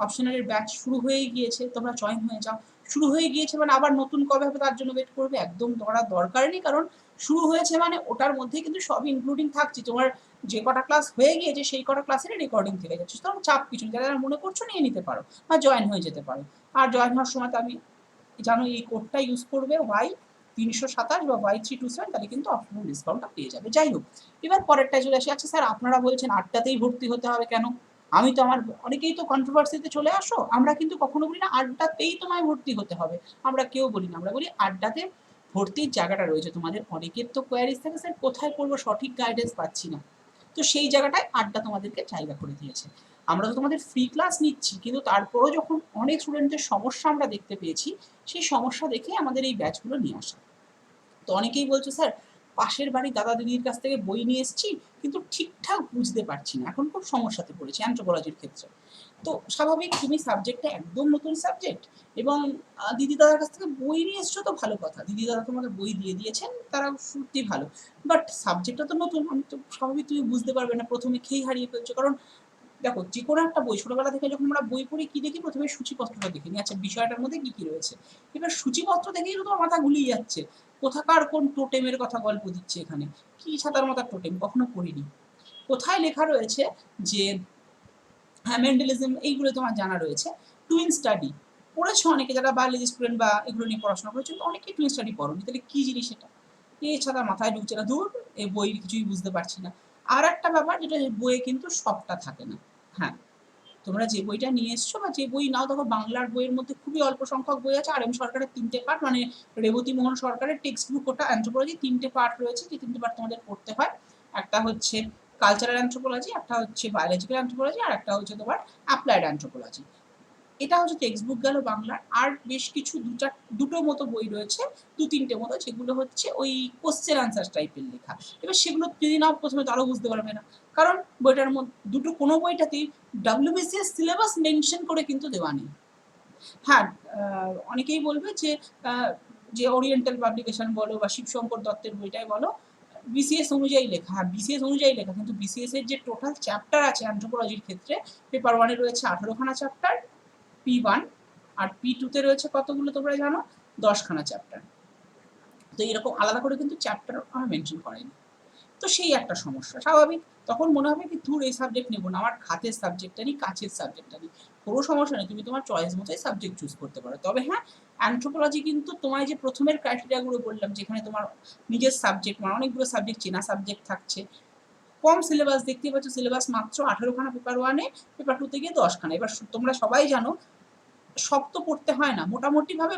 Speaker 1: অপশনালের ব্যাচ শুরু হয়েই গিয়েছে, তোমরা জয়েন হয়ে যাও। শুরু হয়ে গিয়েছে মানে আবার নতুন কবে হবে তার জন্য ওয়েট করবে একদম ধরার দরকার নেই, কারণ শুরু হয়েছে মানে ওটার মধ্যে কিন্তু সবই ইনক্লুডিং থাকছে। তোমার যে কটা ক্লাস হয়ে গিয়েছে সেই কটা ক্লাসেরই রেকর্ডিং থেকে যাচ্ছে, তোমার চাপ কিছু নেই, যারা মনে করছো নিয়ে নিতে পারো বা জয়েন হয়ে যেতে পারো। আর জয়েন হওয়ার সময় তো আমি জানো এই কোডটা ইউজ করবে Y327 বা Y327, তাহলে কিন্তু অপশনাল ডিসকাউন্টটা পেয়ে যাবে। যাই হোক, এবার পরেরটায় চলে আসি। আচ্ছা স্যার আপনারা বলছেন আড্ডাতেই ভর্তি হতে হবে কেন? আমি তো আমার, অনেকেই তো কন্ট্রোভার্সিতে চলে আসো, আমরা কিন্তু কখনো বলি না আড্ডাতেই তোমায় ভর্তি হতে হবে, আমরা কেউ বলি না, আমরা বলি আড্ডাতে ভর্তির জায়গাটা রয়েছে তোমাদের। অনেকের তো কোয়ারিজ থাকে স্যার কোথায় পড়বো, সঠিক গাইডেন্স পাচ্ছি না, তো সেই জায়গাটায় আড্ডা তোমাদেরকে জায়গা করে দিয়েছে। আমরা তো তোমাদের ফ্রি ক্লাস নিচ্ছি, কিন্তু তারপরেও যখন অনেক স্টুডেন্টের সমস্যা আমরা দেখতে পেয়েছি, সেই সমস্যা দেখে আমাদের এই ব্যাচগুলো নিয়ে আসা। তো অনেকেই বলছে স্যার পাশের বাড়ির দাদা দিদির কাছ থেকে বই নিয়ে এসেছি কিন্তু ঠিকঠাক বুঝতে পারছি না, এখন খুব সমস্যাতে পড়েছি অ্যানথ্রোপোলজির ক্ষেত্রে। তো স্বাভাবিক, তুমি সাবজেক্টটা একদম নতুন সাবজেক্ট এবং দিদি দাদার কাছ থেকে বই নিয়ে এসছো তো ভালো কথা, দিদি দাদা তোমাকে বই দিয়ে দিয়েছেন, তারা সত্যি ভালো, বাট সাবজেক্টটা তো নতুন, আমি তো স্বাভাবিক তুমি বুঝতে পারবে না, প্রথমে খেই হারিয়ে ফেলছো। কারণ দেখো যে কোনো একটা বই ছোটবেলা থেকে যখন আমরা বই পড়ি কি দেখি, প্রথমে সূচিপত্রটা দেখে নিই, আচ্ছা বিষয়টার মধ্যে কি কি রয়েছে। এবার সূচিপত্র দেখেই তো তোমার মাথা গুলিয়ে যাচ্ছে, কোথাকার কোন টোটেমের কথা গল্প দিচ্ছে এখানে, কি ছাতার মাথার টোটেম কখনো পড়িনি, কোথায় লেখা রয়েছে যে হ্যাঁ মেন্টালিজম, এইগুলো তোমার জানা রয়েছে। টুইন স্টাডি পড়েছো অনেকে, যারা বায়োলজি স্টুডেন্ট বা এগুলো নিয়ে পড়াশোনা করেছো, কিন্তু অনেকেই টুইন স্টাডি পড়োনি, তাহলে কি জিনিস এটা, ছাড়া মাথায় ঢুকছে না, দূর এই বই কিছুই বুঝতে পারছি না। আর একটা ব্যাপার যেটা বইয়ে কিন্তু সবটা থাকে না। হ্যাঁ, তোমরা যে বইটা নিয়ে এসছো বা যে বই নাও, দেখো বাংলার বইয়ের মধ্যে খুবই অল্প সংখ্যক বই আছে, আর এম সরকারের 3টে পার্ট, মানে রেবতী মোহন সরকারের টেক্সট বুক, ওটা অ্যানথ্রোপোলজি 3টে পার্ট রয়েছে, যে 3টে পার্ট তোমাদের পড়তে হয়। একটা হচ্ছে কালচারাল অ্যানথ্রোপোলজি, একটা হচ্ছে বায়োলজিক্যাল অ্যানথ্রোপোলজি, আর একটা হচ্ছে তোমার অ্যাপ্লাইড অ্যানথ্রোপোলজি। এটা হচ্ছে টেক্সট বুক গেল বাংলার। আর বেশ কিছু দুটো মতো বই রয়েছে, 2-3টে মতো, যেগুলো হচ্ছে ওই কোশ্চেন আনসার টাইপের লেখা। এবার সেগুলো যদি নাও প্রথমে তো আরও বুঝতে পারবে না, কারণ বইটার মধ্যে কোনো বইটাতেই ডাব্লিউবিসিএস সিলেবাস মেনশন করে কিন্তু দেওয়া নেই। হ্যাঁ, অনেকেই বলবে যে যে ওরিয়েন্টাল পাবলিকেশন বলো বা শিবশঙ্কর দত্তের বইটাই বলো বিসিএস অনুযায়ী লেখা, হ্যাঁ বিসিএস অনুযায়ী লেখা, কিন্তু বিসিএস এর যে টোটাল চ্যাপ্টার আছে অ্যানথ্রোপোলজির ক্ষেত্রে, পেপার 1-এ রয়েছে 18খানা চ্যাপ্টার, P1, আর P2-তে রয়েছে কতগুলো তোমরা জানো, 10খানা চ্যাপ্টার। তো এরকম আলাদা করে কিন্তু চ্যাপ্টার আমার মেনশন করেনি। তো সেই একটা সমস্যা স্বাভাবিক, তখন মনে হবে কি দূর এই সাবজেক্ট নেবো না, আমার হাতের সাবজেক্টটা নিই, কাছের সাবজেক্টটা নিই, কোনো সমস্যা নেই, তুমি তোমার চয়েস মতোই সাবজেক্ট চুজ করতে পারো। তবে হ্যাঁ, অ্যানথ্রোপোলজি কিন্তু তোমায় যে প্রথমের ক্রাইটেরিয়াগুলো বললাম, যেখানে তোমার নিজের সাবজেক্ট মানে অনেকগুলো সাবজেক্ট চেনা সাবজেক্ট থাকছে, কম সিলেবাস, দেখতেই পাচ্ছ সিলেবাস মাত্র 18খানা পেপার 1-এ, পেপার 2-তে গিয়ে 10খানা। এবার তোমরা সবাই জানো সব তো পড়তে হয় না, মোটামুটিভাবে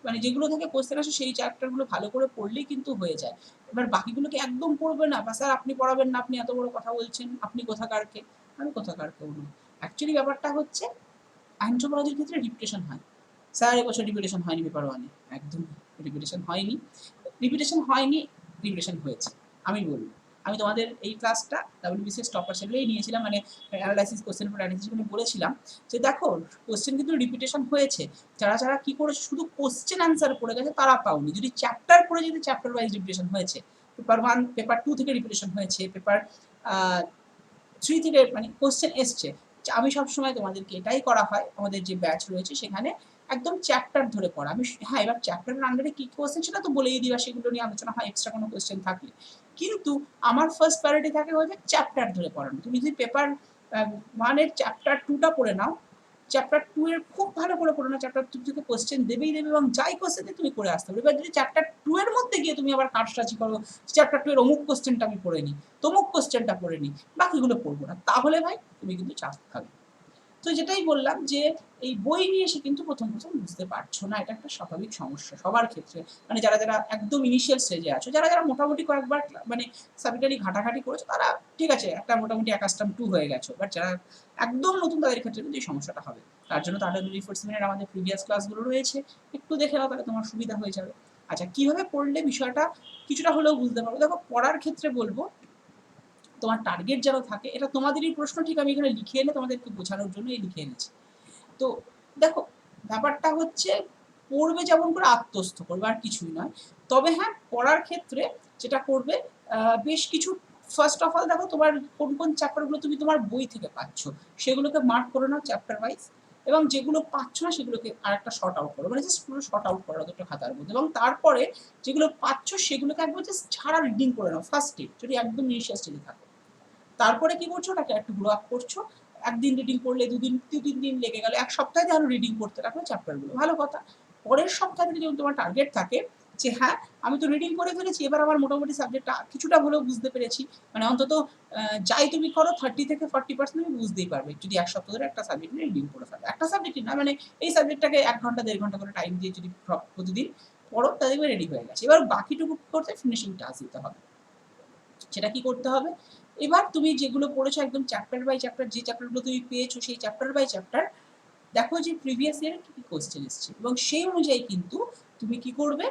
Speaker 1: মানে যেগুলো থেকে কোশ্চেন আসে সেই চ্যাপ্টারগুলো ভালো করে পড়লেই কিন্তু হয়ে যায়। এবার বাকিগুলোকে একদম পড়বে না, বা স্যার আপনি পড়াবেন না, আপনি এত বড় কথা বলছেন, আপনি কোথাকার কে? আমি কোথাকার কেউ নই। অ্যাকচুয়ালি ব্যাপারটা হচ্ছে অ্যানথ্রোপোলজির ক্ষেত্রে ডিপ্রেশন হয়। স্যার এবছর রিপিটেশন হয়নি পেপার ওয়ানে। একদম রিপিটেশন হয়নি, রিপিটেশন হয়নি, রিপিটেশন হয়েছে। আমি বলবো, আমি তোমাদের এই ক্লাসটা WBCS টপার সেগুলোই নিয়েছিলাম, মানে অ্যানালাইসিস কোশ্চেন ফর অ্যানালাইসিস বলেছিলাম যে দেখো কোশ্চেন কিন্তু রিপিটেশন হয়েছে, যারা যারা কি করেছে শুধু কোশ্চেন অ্যান্সার পড়ে গেছে তারা পাওনি, যদি চ্যাপ্টার পড়ে যদি চ্যাপ্টার ওয়াইজ রিপিটেশন হয়েছে, পেপার 1 পেপার 2 থেকে রিপিটেশন হয়েছে, পেপার 3 থেকে মানে কোশ্চেন এসছে। আমি সবসময় তোমাদেরকে এটাই করা হয়, আমাদের যে ব্যাচ রয়েছে সেখানে একদম চ্যাপ্টার ধরে পড়া। আমি হ্যাঁ এবার চ্যাপ্টারের আন্ডারে কী কোশ্চেন সেটা তো বলেই দিবা, সেগুলো নিয়ে আলোচনা হয় এক্সট্রা কোনো কোশ্চেন থাকলে, কিন্তু আমার ফার্স্ট প্রায়োরিটি থাকে হচ্ছে চ্যাপ্টার ধরে পড়ানো। তুমি যদি পেপার 1-এর চ্যাপ্টার 2টা পড়ে নাও, চ্যাপ্টার 2 এর খুব ভালো করে পড়ো না, চ্যাপ্টার 2 থেকে কোশ্চেন দেবেই দেবে এবং যাই কোশ্চেন তুমি করে আসতে হবে। এবার যদি চ্যাপ্টার 2 এর মধ্যে গিয়ে তুমি আবার কাটসাজি করো, চ্যাপ্টার 2 এর অমুক কোশ্চেনটা আমি পড়ে নিই, তমুক কোশ্চেনটা পড়ে নিই, বাকিগুলো পড়বো না, তাহলে ভাই তুমি কিন্তু চাপ খাবে। তো যেটাই বললাম যে এই বই নিয়ে এসে কিন্তু প্রথম বুঝতে পারছো না, এটা একটা স্বাভাবিক সমস্যা সবার ক্ষেত্রে, মানে যারা যারা একদম ইনিশিয়াল স্টেজে আছো, যারা যারা মোটামুটি কয়েকবার মানে সাবজেক্টারি ঘাটাঘাটি করেছো তারা ঠিক আছে, একটা মোটামুটি অ্যাকাস্টাম টু হয়ে গেছো, বাট যারা একদম নতুন তাদের ক্ষেত্রে কিন্তু এই সমস্যাটা হবে। তার জন্য তাহলে 24/7 আমাদের প্রিভিয়াস ক্লাসগুলো রয়েছে, একটু দেখে নাও, তাহলে তোমার সুবিধা হয়ে যাবে। আচ্ছা, কিভাবে পড়লে বিষয়টা কিছুটা হলেও বুঝতে পারবো? দেখো, পড়ার ক্ষেত্রে বলবো তোমার টার্গেট যেন থাকে, এটা তোমাদেরই প্রশ্ন, ঠিক আমি এখানে লিখে এনে তোমাদেরকে বোঝানোর জন্যই লিখে এনেছি। তো দেখো, ব্যাপারটা হচ্ছে পড়বে যেমন করে আত্মস্থ করবে, আর কিছুই নয়। তবে হ্যাঁ, পড়ার ক্ষেত্রে যেটা করবে, বেশ কিছু ফার্স্ট অফ অল দেখো তোমার কোন কোন চ্যাপ্টারগুলো তুমি তোমার বই থেকে পাচ্ছ সেগুলোকে মার্ক করে নাও চ্যাপ্টার ওয়াইজ, এবং যেগুলো পাচ্ছ না সেগুলোকে আরেকটা শর্ট আউট করো, মানে জাস্ট পুরো শর্ট আউট করো দুটো খাতার মধ্যে, এবং তারপরে যেগুলো পাচ্ছ সেগুলোকে একবার জাস্ট ছাড়া রিডিং করে নাও ফার্স্টে, যদি একদম ইনিশিয়াল স্টেজে থাকো। তারপরে কি করছো, ওটাকে একটু গ্রো আপ করছো, একদিন রিডিং করলে দুদিন, 3 দিন লেগে গেল, এক সপ্তাহে ধরো রিডিং করতে রাখলো চ্যাপ্টারগুলো, ভালো কথা। পরের সপ্তাহে যদি তোমার টার্গেট থাকে যে হ্যাঁ আমি তো রিডিং করে ফেলেছি, এবার আমার মোটামুটি সাবজেক্টটা কিছুটা হলেও বুঝতে পেরেছি, মানে অন্তত যাই তুমি করো 30 থেকে 40% তুমি বুঝতেই পারবে যদি এক সপ্তাহ ধরে একটা সাবজেক্ট নিয়ে রিডিং করে ফেলো। একটা সাবজেক্টই না, মানে এই সাবজেক্টটাকে 1 ঘন্টা 1.5 ঘন্টা করে টাইম দিয়ে যদি প্রতিদিন পড়ো, তা দেখবে রেডি হয়ে গেছে। এবার বাকিটুকু করতে ফিনিশিং টাচ দিতে হবে। সেটা কি করতে হবে, এবার তুমি যেগুলো পড়েছো একদম চ্যাপ্টার বাই চ্যাপ্টার, যে চ্যাপ্টারগুলো তুমি পেয়েছো সেই চ্যাপ্টার বাই চ্যাপ্টার দেখো যে প্রিভিয়াস ইয়ারে কী কী কোশ্চেন এসছে, এবং সেই অনুযায়ী কিন্তু তুমি কি করবে,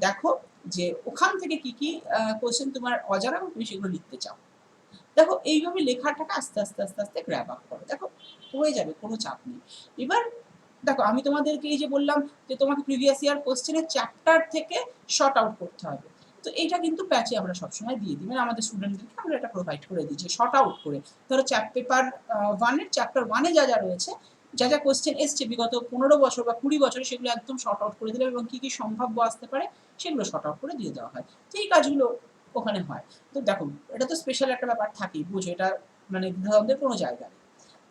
Speaker 1: দেখো যে ওখান থেকে কি কি কোশ্চেন তোমার অজানা এবং তুমি সেগুলো লিখতে চাও। দেখো এইভাবে লেখাটাকে আস্তে আস্তে আস্তে আস্তে গ্র্যাব আপ করো, দেখো হয়ে যাবে, কোনো চাপ নেই। এবার দেখো, আমি তোমাদেরকে এই যে বললাম যে তোমাকে প্রিভিয়াস ইয়ার কোশ্চেনের চ্যাপ্টার থেকে শর্ট আউট করতে হবে, তো এইটা কিন্তু ব্যাচে আমরা সবসময় দিয়ে দিই, মানে আমাদের স্টুডেন্টদেরকে আমরা এটা প্রোভাইড করে দিই যে শর্ট আউট করে ধরো পেপার 1-এর চ্যাপ্টার 1-এ যা যা রয়েছে, যা যা কোশ্চেন এসছে বিগত 15 বছর বা 20 বছরে, সেগুলো একদম শর্ট আউট করে দিলে এবং কী কী সম্ভাব্য আসতে পারে সেগুলো শর্ট আউট করে দিয়ে দেওয়া হয়। তো এই কাজগুলো ওখানে হয়। তো দেখো, এটা তো স্পেশাল একটা ব্যাপার থাকেই, বুঝো, এটা মানে দ্বিধাদ্বন্দ্বের কোনো জায়গা নেই।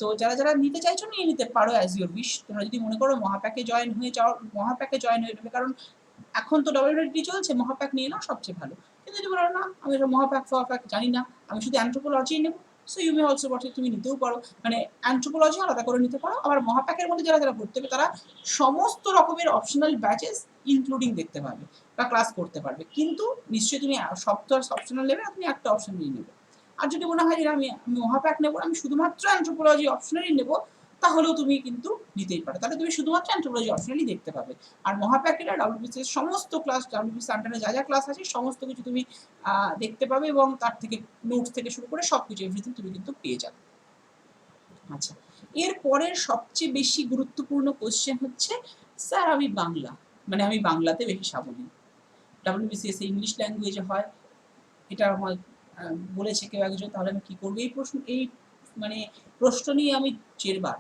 Speaker 1: তো যারা যারা নিতে চাইছো নিয়ে নিতে পারো, অ্যাজ ইউর উইশ। তোমরা যদি মনে করো মহাপ্যাকে জয়েন হয়ে যাও, মহাপ্যাকে জয়েন হয়ে যাবে, কারণ এখন তো WWD চলছে, মহাপ্যাক নিয়ে নাও সবচেয়ে ভালো। কিন্তু যদি বলো না আমি এটা মহাপ্যাক ফহাপ্যাক জানি না, আমি শুধু অ্যানথ্রোপোলজি নেবো, সো ইউ মে অলসো বটে, তুমি নিতেও পারো, মানে অ্যানথ্রোপোলজি আলাদা করে নিতে পারো। আবার মহাপ্যাকের মধ্যে যারা যারা ভর্তি হবে তারা সমস্ত রকমের অপশনাল ব্যাচেস ইনক্লুডিং দেখতে পারবে বা ক্লাস করতে পারবে, কিন্তু নিশ্চয়ই তুমি সব তো আর অপশনাল নেবে না, তুমি একটা অপশন নিয়ে নেবে। আর যদি মনে হয় যে আমি মহাপ্যাক নেবো, আমি শুধুমাত্র অ্যানথ্রোপোলজি অপশনালি নেবো, তাহলেও তুমি কিন্তু নিতেই পারো, তাহলে তুমি শুধুমাত্র অ্যানথ্রোপোলজি অপশনালি দেখতে পাবে। আর মহাপ্যাকেরা WBCS সমস্ত ক্লাস, WBCS আন্ডারে যা যা ক্লাস আছে সমস্ত কিছু তুমি দেখতে পাবে, এবং তার থেকে নোটস থেকে শুরু করে সব কিছু এভরিথিং তুমি কিন্তু পেয়ে যাবে। আচ্ছা, এর পরের সবচেয়ে বেশি গুরুত্বপূর্ণ কোশ্চেন হচ্ছে স্যার আমি বাংলা, মানে আমি বাংলাতে বেশি সাবলীল। WBCS ইংলিশ ল্যাঙ্গুয়েজে হয়, এটা আমার বলেছে কেউ একজন, তাহলে আমি কী করবো? এই প্রশ্ন, এই মানে প্রশ্ন নিয়ে আমি জেরবার,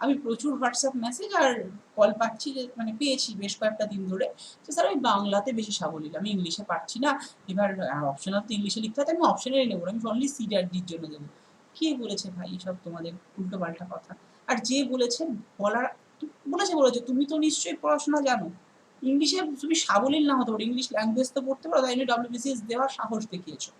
Speaker 1: আমি প্রচুর হোয়াটসঅ্যাপ মেসেজ আর কল পাচ্ছি, যে মানে পেয়েছি বেশ কয়েকটা দিন ধরে, যে স্যার আমি বাংলাতে বেশি সাবলীল, আমি ইংলিশে পারছি না, এবার অপশনাল তো ইংলিশে লিখতে হয়, আমি অপশনালি নেবো, আমি অনলি CDR-Dর জন্য দেবো। কে বলেছে ভাই এইসব তোমাদের উল্টো পাল্টা কথা? আর যে বলেছে, বলার বলেছে তুমি তো নিশ্চয়ই পড়াশোনা জানো, ইংলিশে তুমি সাবলীল না হতে পারো, ইংলিশ ল্যাঙ্গুয়েজ তো পড়তে পারো, তাই নিয়ে WBCS দেওয়ার সাহস দেখিয়েছো।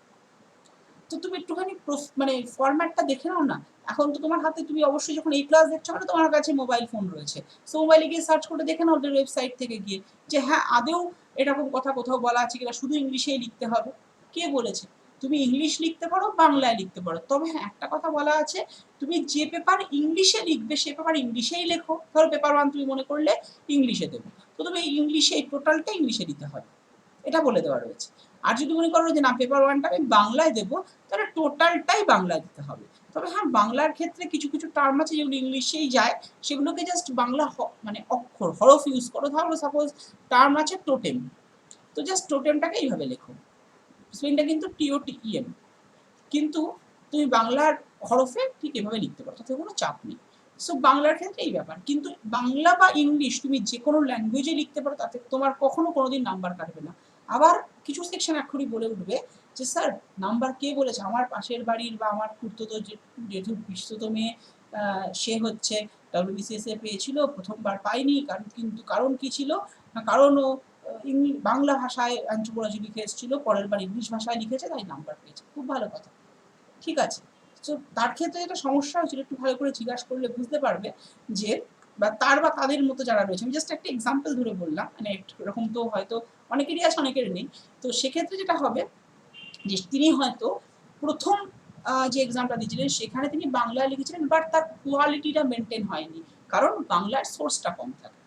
Speaker 1: তো তুমি একটুখানি মানে ফরম্যাটটা দেখে নাও না। এখন তো তোমার হাতে, তুমি অবশ্যই যখন এই ক্লাস দেখছো মানে তোমার কাছে মোবাইল ফোন রয়েছে, সো মোবাইলে গিয়ে সার্চ করে দেখে নাও ওদের ওয়েবসাইট থেকে গিয়ে, যে হ্যাঁ আদেও এরকম কথা কোথাও বলা আছে কিনা, শুধু ইংলিশেই লিখতে হবে। কে বলেছে? তুমি ইংলিশ লিখতে পারো, বাংলায় লিখতে পারো, তবে হ্যাঁ একটা কথা বলা আছে, তুমি যে পেপার ইংলিশে লিখবে সে পেপার ইংলিশেই লেখো। ধরো পেপার 1 তুমি মনে করলে ইংলিশে দেবে, তো তুমি ইংলিশে এই টোটালটা ইংলিশে দিতে হবে, এটা বলে দেওয়া রয়েছে। আর যদি মনে করো যে না পেপার 1টা আমি বাংলায় দেবো, তাহলে টোটালটাই বাংলায় দিতে হবে। তবে হ্যাঁ বাংলার ক্ষেত্রে কিছু কিছু টার্ম আছে যেগুলো ইংলিশেই যায়, সেগুলোকে জাস্ট বাংলা মানে অক্ষর হরফ ইউজ করো। ধরো সাপোজ টার্ম আছে টোটেম, তো জাস্ট টোটেমটাকে এইভাবে লেখো, স্পেলিংটা কিন্তু TOTEM, কিন্তু তুমি বাংলার হরফে ঠিক এভাবে লিখতে পারো, তাতে কোনো চাপ নেই। সো বাংলার ক্ষেত্রে এই ব্যাপার, কিন্তু বাংলা বা ইংলিশ তুমি যে কোনো ল্যাঙ্গুয়েজে লিখতে পারো, তাতে তোমার কখনো কোনোদিন নাম্বার কাটবে না। আবার কিছু সেকশন এক্ষুনি বলে উঠবে যে স্যার নাম্বার কে বলেছে, আমার পাশের বাড়ির বা আমার খুড়তুতো জেঠুর পিসতুতো মেয়ে, সে হচ্ছে WBCS পেয়েছিল, প্রথমবার পায়নি, কারণ কি ছিল না, কারণ ও বাংলা ভাষায় অ্যানথ্রোপোলজি লিখে এসেছিল, পরের বার ইংলিশ ভাষায় লিখেছে, তাই নাম্বার পেয়েছে। খুব ভালো কথা, ঠিক আছে। তো তার ক্ষেত্রে যেটা সমস্যা হয়েছিল একটু ভালো করে জিজ্ঞাসা করলে বুঝতে পারবে যে, বা তাদের মতো যারা রয়েছে, আমি জাস্ট একটা এক্সাম্পল ধরে বললাম, মানে এরকম তো হয়তো অনেকেরই আছে অনেকের নেই। তো সেক্ষেত্রে যেটা হবে যে তিনি হয়তো প্রথম যে এক্সামটা দিয়েছিলেন সেখানে তিনি বাংলায় লিখেছিলেন, বাট তার কোয়ালিটিটা মেনটেন হয়নি, কারণ বাংলার সোর্সটা কম থাকে।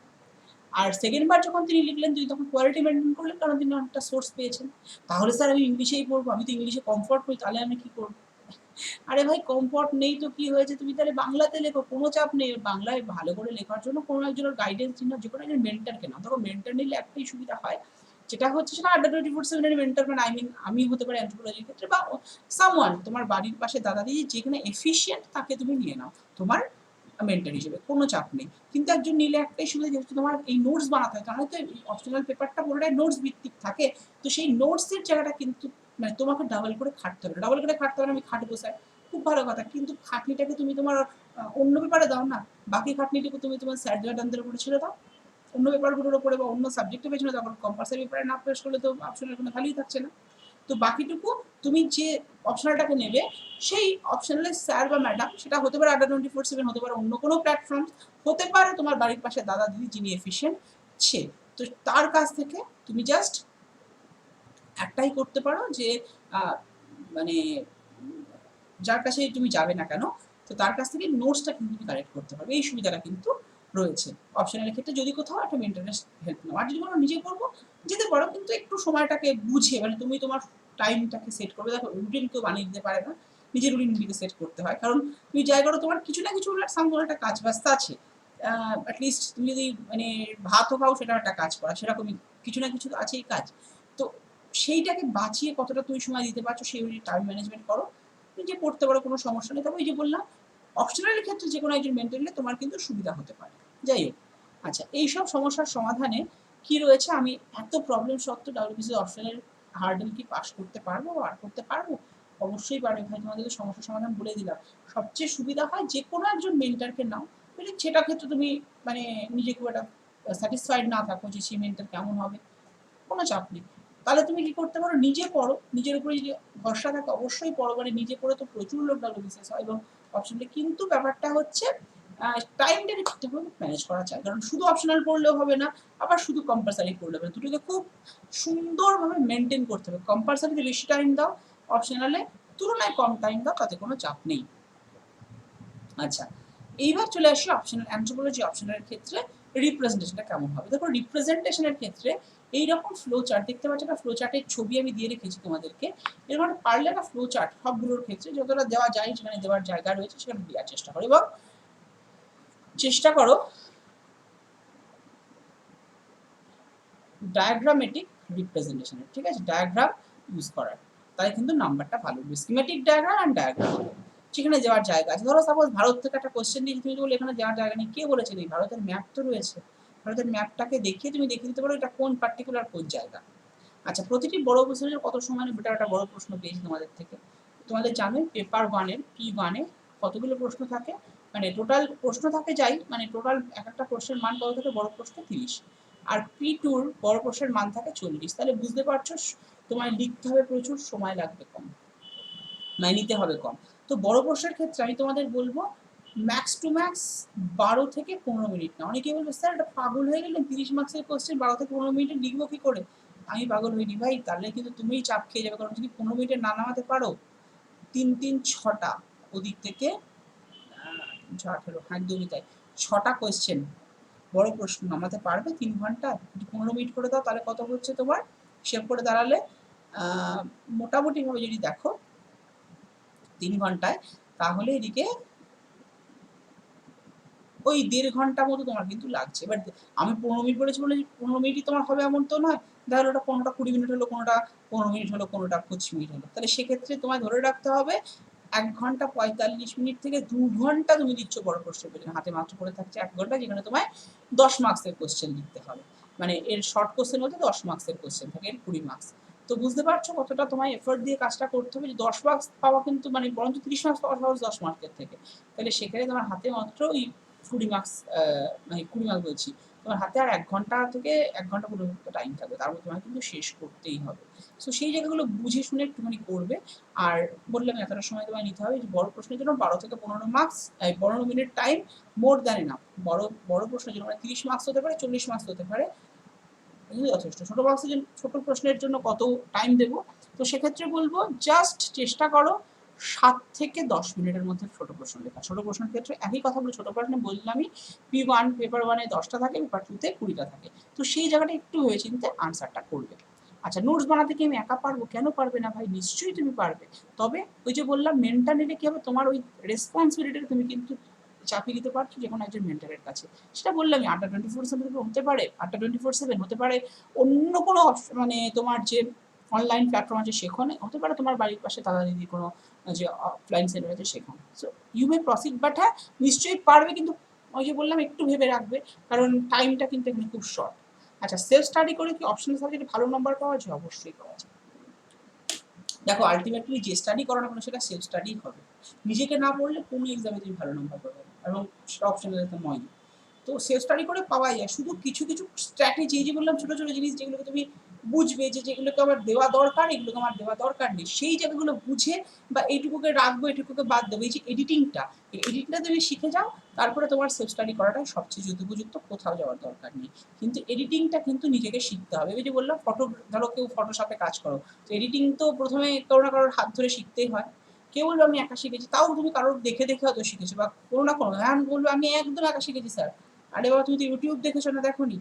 Speaker 1: আর সেকেন্ড বার যখন তিনি লিখলেন তিনি তখন কোয়ালিটি মেনটেন করলেন, কারণ তিনি অনেকটা সোর্স পেয়েছেন। তাহলে স্যার আমি ইংলিশেই পড়বো, আমি তো ইংলিশে কমফর্ট করি, তাহলে আমি কি করবো? আরে ভাই কমফর্ট নেই তো কি হয়েছে, তুমি তাহলে বাংলাতে লেখো, কোনো চাপ নেই। বাংলায় ভালো করে লেখার জন্য কোনো একজনের গাইডেন্স নিন, যে কোনো একজন মেন্টারকে নাও। ধরো মেন্টার নিলে একটাই সুবিধা হয়, যেটা হচ্ছে সেটা আড্ডা 24/7 এর মেন্টার, মানে আমি হতে পারি অ্যানথ্রোপোলজির ক্ষেত্রে, বা সামওয়ান তোমার বাড়ির পাশে দাদা দিদি যেখানে এফিশিয়েন্ট তাকে তুমি নিয়ে নাও তোমার মেন্টার হিসেবে, কোনো চাপ নেই। কিন্তু একজন নিলে একটাই সুবিধা, যেহেতু তোমার এই নোটস বানাতে হয়, তাহলে তো অপশনাল পেপারটা পুরোটাই নোটস ভিত্তিক থাকে, তো সেই নোটসের জায়গাটা কিন্তু মানে তোমাকে ডাবল করে খাটতে হবে। ডাবল করে খাটতে হবে, আমি খাটবো স্যার, খুব ভালো কথা, কিন্তু খাটনিটাকে তুমি তোমার অন্য পেপারে দাও না, বাকি খাটনিটুকু তুমি তোমার স্যার ম্যাডামদের উপরে ছেড়ে দাও, অন্য পেপারগুলোর উপরে বা অন্য সাবজেক্টের পেছনে, তখন কম্পালসারি পেপারে না পেশ করলে তো অপশনের কোনো ভ্যালুই থাকছে না। তো বাকিটুকু তুমি যে অপশনালটাকে নেবে, সেই অপশনালের স্যার বা ম্যাডাম, সেটা হতে পারে আড্ডা 24/7, হতে পারে অন্য কোনো প্ল্যাটফর্ম, হতে পারে তোমার বাড়ির পাশে দাদা দিদি যিনি এফিশিয়েন্ট সে, তো তার কাছ থেকে তুমি জাস্ট একটাই করতে পারো যে মানে যার কাছে তুমি যাবে না কেন, তো তার কাছ থেকে নোটসটা কিন্তু তুমি কালেক্ট করতে পারবে, এই সুবিধাটা কিন্তু রয়েছে অপশনালের ক্ষেত্রে। যদি কোথাও একটা মেন্টারের হেল্প নাও, আর যদি কোনো নিজে করবো যেতে পারো, কিন্তু একটু সময়টাকে বুঝে, মানে তুমি তোমার টাইমটাকে সেট করবে। দেখো রুটিন কেউ বানিয়ে দিতে পারে না, নিজের রুটিন নিজেকে সেট করতে হয়, কারণ তুমি যাই করো তোমার কিছু না কিছু সামনে একটা কাজ ব্যস্ত আছে। অ্যাটলিস্ট তুমি যদি মানে ভাতও খাও সেটা একটা কাজ করা, সেরকমই কিছু না কিছু আছেই কাজ। তো সেইটাকে বাঁচিয়ে কতটা তুমি সময় দিতে পারছো সেই অনুযায়ী টাইম ম্যানেজমেন্ট করো, নিজে পড়তে পারো, কোনো সমস্যা নেই। তবে ওই যে বললাম অপশনালের ক্ষেত্রে যে কোনো একজন মেন্টর নিলে তোমার কিন্তু সুবিধা হতে পারে। যাই হোক, আচ্ছা এইসব সমস্যার সমাধানে কি রয়েছে, আমি এত প্রবলেম সত্ত্বেও WBCS অপশনালের হার্ডেল কি পাস করতে পারবো, আর করতে পারবো? অবশ্যই পারবে ভাই, তোমাদেরকে সমস্যার সমাধান বলে দিলাম। সবচেয়ে সুবিধা হয় যে কোনো একজন মেন্টারকে নাও, বুঝলি, সেটা ক্ষেত্রে তুমি মানে নিজে খুব একটা স্যাটিসফাইড না থাকো যে সেই মেন্টার কেমন হবে, কোনো চাপ নেই। তাহলে তুমি কি করতে পারো, নিজে পড়ো, নিজের উপরে যদি ভরসা থাকে অবশ্যই পড়ো, মানে নিজে পড়ে তো প্রচুর লোক WBCS হয় এবং অপশনালে, কিন্তু ব্যাপারটা হচ্ছে টাইমটাকে ঠিকঠাকভাবে ম্যানেজ করা চাই, কারণ শুধু অপশনাল পড়লেও হবে না, আবার শুধু কম্পালসারি পড়লে হবে না, দুটোকে খুব সুন্দরভাবে মেনটেন করতে হবে। কম্পালসারিতে বেশি টাইম দাও, অপশনালে তুলনায় কম টাইম দাও, তাতে কোনো চাপ নেই। আচ্ছা, এইবার চলে আসি অপশনাল অ্যানথ্রোপোলজি অপশনালের ক্ষেত্রে রিপ্রেজেন্টেশনটা কেমন হবে। দেখো রিপ্রেজেন্টেশনের ক্ষেত্রে এইরকম ফ্লো চার্ট দেখতে পাচ্ছ, একটা ফ্লো চার্টের ছবি আমি দিয়ে রেখেছি তোমাদেরকে, এরকম পারলে একটা ফ্লো চার্ট সবগুলোর ক্ষেত্রে যতটা দেওয়া যায়, যেখানে দেওয়ার জায়গা রয়েছে সেখানে দেওয়ার চেষ্টা করো, এবং চেষ্টা করো ডায়াগ্রামেটিক রিপ্রেজেন্টেশনের, ঠিক আছে, ডায়াগ্রাম ইউজ করার, তাই কিন্তু নাম্বারটা ভালো হবে। স্কিমেটিক ডায়াগ্রাম অ্যান্ড ডায়াগ্রাম যেখানে দেওয়ার জায়গা আছে। ধরো সাপোজ ভারত থেকে একটা কোশ্চেন দিয়ে তুমি বলে এখানে দেওয়ার জায়গা নেই, কে বলেছে নেই? ভারতের ম্যাপ তো রয়েছে, ভারতের ম্যাপটাকে দেখিয়ে তুমি দেখিয়ে দিতে পারো এটা কোন পার্টিকুলার কোন জায়গা। আচ্ছা, প্রতিটি বড় প্রশ্নের কত সময় বেটার একটা বড় প্রশ্ন পেয়েছি তোমাদের থেকে। তোমাদের জানোই পেপার 1-এর P1-এ কতগুলো প্রশ্ন থাকে, মানে টোটাল প্রশ্ন থাকে যাই, মানে টোটাল এক একটা প্রশ্নের মান কত থাকে, বড় প্রশ্নে 30, আর P2-র বড় প্রশ্নের মান থাকে 40। তাহলে বুঝতে পারছো তোমায় লিখতে হবে প্রচুর, সময় লাগবে কম, মানে নিতে হবে কম। তো বড় প্রশ্নের ক্ষেত্রে আমি তোমাদের বলবো ম্যাক্স টু ম্যাক্স 12 থেকে 15 মিনিট না। অনেকেই বলবে স্যার এটা পাগল হয়ে গেলেন, 30 মার্কসের কোশ্চেন 12 থেকে 15 মিনিটে লিখবো কি করে? আমি পাগল হইনি ভাই, তাহলে কিন্তু তুমিই চাপ খেয়ে যাবে, কারণ যদি 15 মিনিটে না নামাতে পারো, 3 3 6টা ওদিক থেকে 18, একদমই তাই, 6টা কোয়েশ্চেন বড় প্রশ্ন নামাতে পারবে 3 ঘন্টা? যদি 15 মিনিট করে দাও তাহলে কত হচ্ছে তোমার, হিসেব করে দাঁড়ালে মোটামুটিভাবে যদি দেখো 3 ঘন্টায়, তাহলে এদিকে ওই 1.5 ঘন্টা মতো তোমার কিন্তু লাগছে। এবার আমি 15 মিনিট বলেছি বলে 15 মিনিটই তোমার হবে এমন তো নয়, তাহলে ওটা কোনোটা 20 মিনিট হলো, কোনোটা 15 মিনিট হলো, কোনোটা 25 মিনিট হলো, তাহলে সেক্ষেত্রে তোমায় ধরে রাখতে হবে 1 ঘন্টা 45 মিনিট থেকে 2 ঘন্টা তুমি দিচ্ছ বড় প্রশ্নের পেছনে, হাতে মাত্র পড়ে থাকছে 1 ঘন্টা, যেখানে তোমায় 10 মার্কসের কোশ্চেন লিখতে হবে। মানে এর শর্ট কোশ্চেন মধ্যে 10 মার্কসের কোশ্চেন থাকে, এর 20 মার্কস। তো বুঝতে পারছো কতটা তোমায় এফোর্ট দিয়ে কাজটা করতে হবে, যে 10 মার্কস পাওয়া কিন্তু মানে বরঞ্চ 30 মার্কস পাওয়া সহজ 10 মার্কের থেকে। তাহলে সেখানে তোমার হাতে মাত্র ওই 20 মার্কস, মানে 20 মার্কস বলছি, তোমার হাতে আর 1 ঘন্টা থেকে 1 ঘন্টা 15 মিনিট টাইম থাকবে, তার মধ্যে তোমায় কিন্তু শেষ করতেই হবে। সো সেই জায়গাগুলো বুঝে শুনে একটুখানি করবে। আর বললাম এতটা সময় তোমায় নিতে হবে, যে বড় প্রশ্নের জন্য 12 থেকে 15 marks, 15 minute time more than enough. বড় প্রশ্নের জন্য মানে 30 মার্কস হতে পারে, 40 মার্কস হতে পারে, যথেষ্ট। ছোট প্রশ্নের জন্য কত টাইম দেবো, তো সেক্ষেত্রে বলবো জাস্ট চেষ্টা করো 7 থেকে 10 মিনিটের মধ্যে ছোট প্রশ্ন লেখা। ছোট প্রশ্নের ক্ষেত্রে একই কথা বলে, ছোট প্রশ্নে বললামই P1 পেপার 1-এ 10টা থাকে, পেপার 2-তে 20টা থাকে। তো সেই জায়গাটা একটু ভেবে চিন্তে আনসারটা করবে। আচ্ছা, নোটস বানাতে কি আমি একা পারবো? কেন পারবে না ভাই, নিশ্চয়ই তুমি পারবে। তবে ওই যে বললাম মেন্টার নিলে কি হবে, তোমার ওই রেসপন্সিবিলিটিটা তুমি কিন্তু চাপিয়ে দিতে পারছো যে কোনো একজন মেন্টারের কাছে। সেটা বললামই, আড্ডা 24/7 হতে পারে, আড্ডা 24/7 হতে পারে, অন্য কোনো মানে তোমার যে অনলাইন প্ল্যাটফর্ম আছে সেখানে হতে পারে, তোমার বাড়ির পাশে দাদা দিদি কোনো যে অফলাইন সেন্টার আছে সেখানে। So you may proceed, but হ্যাঁ নিশ্চয়ই পারবে, কিন্তু ওই যে বললাম একটু ভেবে রাখবে, কারণ টাইমটা কিন্তু এখানে খুব শর্ট। আচ্ছা, সেলফ স্টাডি করে কি অপশনাল সাবজেক্টে ভালো নাম্বার পাওয়া যায়? অবশ্যই পাওয়া যায়। দেখো আলটিমেটলি যে স্টাডি করো না কেন সেটা সেলফ স্টাডি হবে। নিজেকে না পড়লে কোনো এক্সামে তুমি ভালো নাম্বার পাবে না, এবং সেটা অপশনাল তো নয়। তো সেলফ স্টাডি করে পাওয়া যায়, শুধু কিছু কিছু স্ট্র্যাটেজি, এই যে বললাম ছোটো ছোটো জিনিস যেগুলোকে তুমি বুঝবে, যে যেগুলোকে আমার দেওয়া দরকার, এগুলোকে আমার দেওয়া দরকার নেই, সেই জায়গাগুলো বুঝে, বা এইটুকুকে রাখবো এটুকুকে বাদ দেবো, এই যে এডিটিংটা, এই এডিটিংটা তুমি শিখে যাও, তারপরে তোমার সেলফ স্টাডি করাটাই সবচেয়ে যুদ্ধোপযুক্ত, কোথাও যাওয়ার দরকার নেই। কিন্তু এডিটিংটা কিন্তু নিজেকে শিখতে হবে। এই যে বললাম ফটো, ধরো কেউ ফটোশপে কাজ করো, তো এডিটিং তো প্রথমে কারো না কারোর হাত ধরে শিখতেই হয়। কেউ বলবে আমি একা শিখেছি, তাও তুমি কারোর দেখে দেখে হয়তো শিখেছো, বা কোনো না কোনো, হ্যাঁ বলবে আমি একদম একা শিখেছি স্যার, আরে বাবা তুমি তো ইউটিউব দেখেছো না, দেখোনি?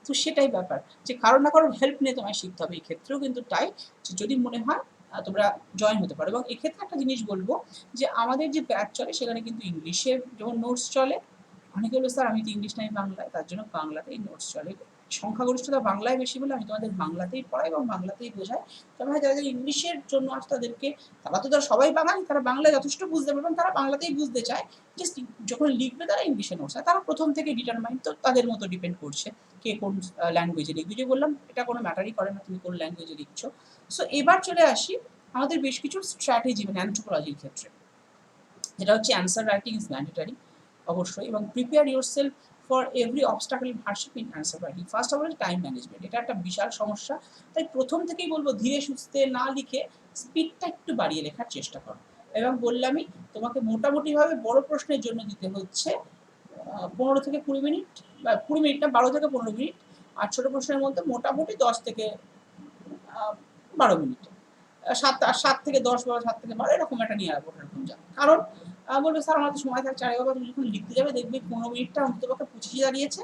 Speaker 1: তো সেটাই ব্যাপার, যে কারোর না কারোর হেল্প নিয়ে তোমায় শিখতে হবে। এই ক্ষেত্রেও কিন্তু তাই, যে যদি মনে হয় তোমরা জয়েন হতে পারো। এবং এক্ষেত্রে একটা জিনিস বলবো, যে আমাদের যে ব্যাচ চলে সেখানে কিন্তু ইংলিশে যেমন নোটস চলে, অনেকে বলবে স্যার আমি তো ইংলিশ নাই বাংলায়, তার জন্য বাংলাতেই নোটস চলে। সংখ্যাগরিষ্ঠতা বাংলায় বেশি বলে আমি তোমাদের বাংলাতেই পড়াই এবং বাংলাতেই বোঝাই। তবে হ্যাঁ, যারা যারা ইংলিশের জন্য আছে তাদেরকে, তারা তো সবাই বাঙালি, তারা বাংলায় যথেষ্ট বুঝতে পারবেন, তারা বাংলাতেই বুঝতে চায়, জাস্ট যখন লিখবে তারা ইংলিশে নোটস হয়, তারা প্রথম থেকে ডিটারমাইন্ড, তো তাদের মতো ডিপেন্ড করছে কে কোন ল্যাঙ্গুয়েজে লিখবে। যে বললাম এটা কোনো ম্যাটারই করে না তুমি কোন ল্যাঙ্গুয়েজে লিখছো। সো এবার চলে আসি আমাদের বেশ কিছু স্ট্র্যাটেজি, মানে অ্যানথ্রোপোলজির ক্ষেত্রে, যেটা হচ্ছে অ্যান্সার রাইটিং ইজ ম্যান্ডেটারি অবশ্যই, এবং prepare your self for every obstacle hardship in answer writing. First of all time management, এটা একটা বিশাল সমস্যা। তাই প্রথম থেকেই বলবো ধীরে সুস্থে না লিখে স্পিডটা একটু বাড়িয়ে লেখার চেষ্টা করো। এবং বললামই তোমাকে মোটামুটিভাবে বড় প্রশ্নের জন্য দিতে হচ্ছে 15 থেকে 20 মিনিট, বা 20 মিনিট না, 12 থেকে 15 মিনিট। আর ছোটো প্রশ্নের মধ্যে মোটামুটি 10 থেকে 12 মিনিট, 7 থেকে 10 বা 7 থেকে 12 এরকম একটা নিয়ে রাখবো, এরকম যা। কারণ বলবে স্যার আমার তো সময় থাকছে, আরে বাবা তুমি যখন লিখতে যাবে দেখবে 15 মিনিটটা অন্ততপক্ষে 25 দাঁড়িয়েছে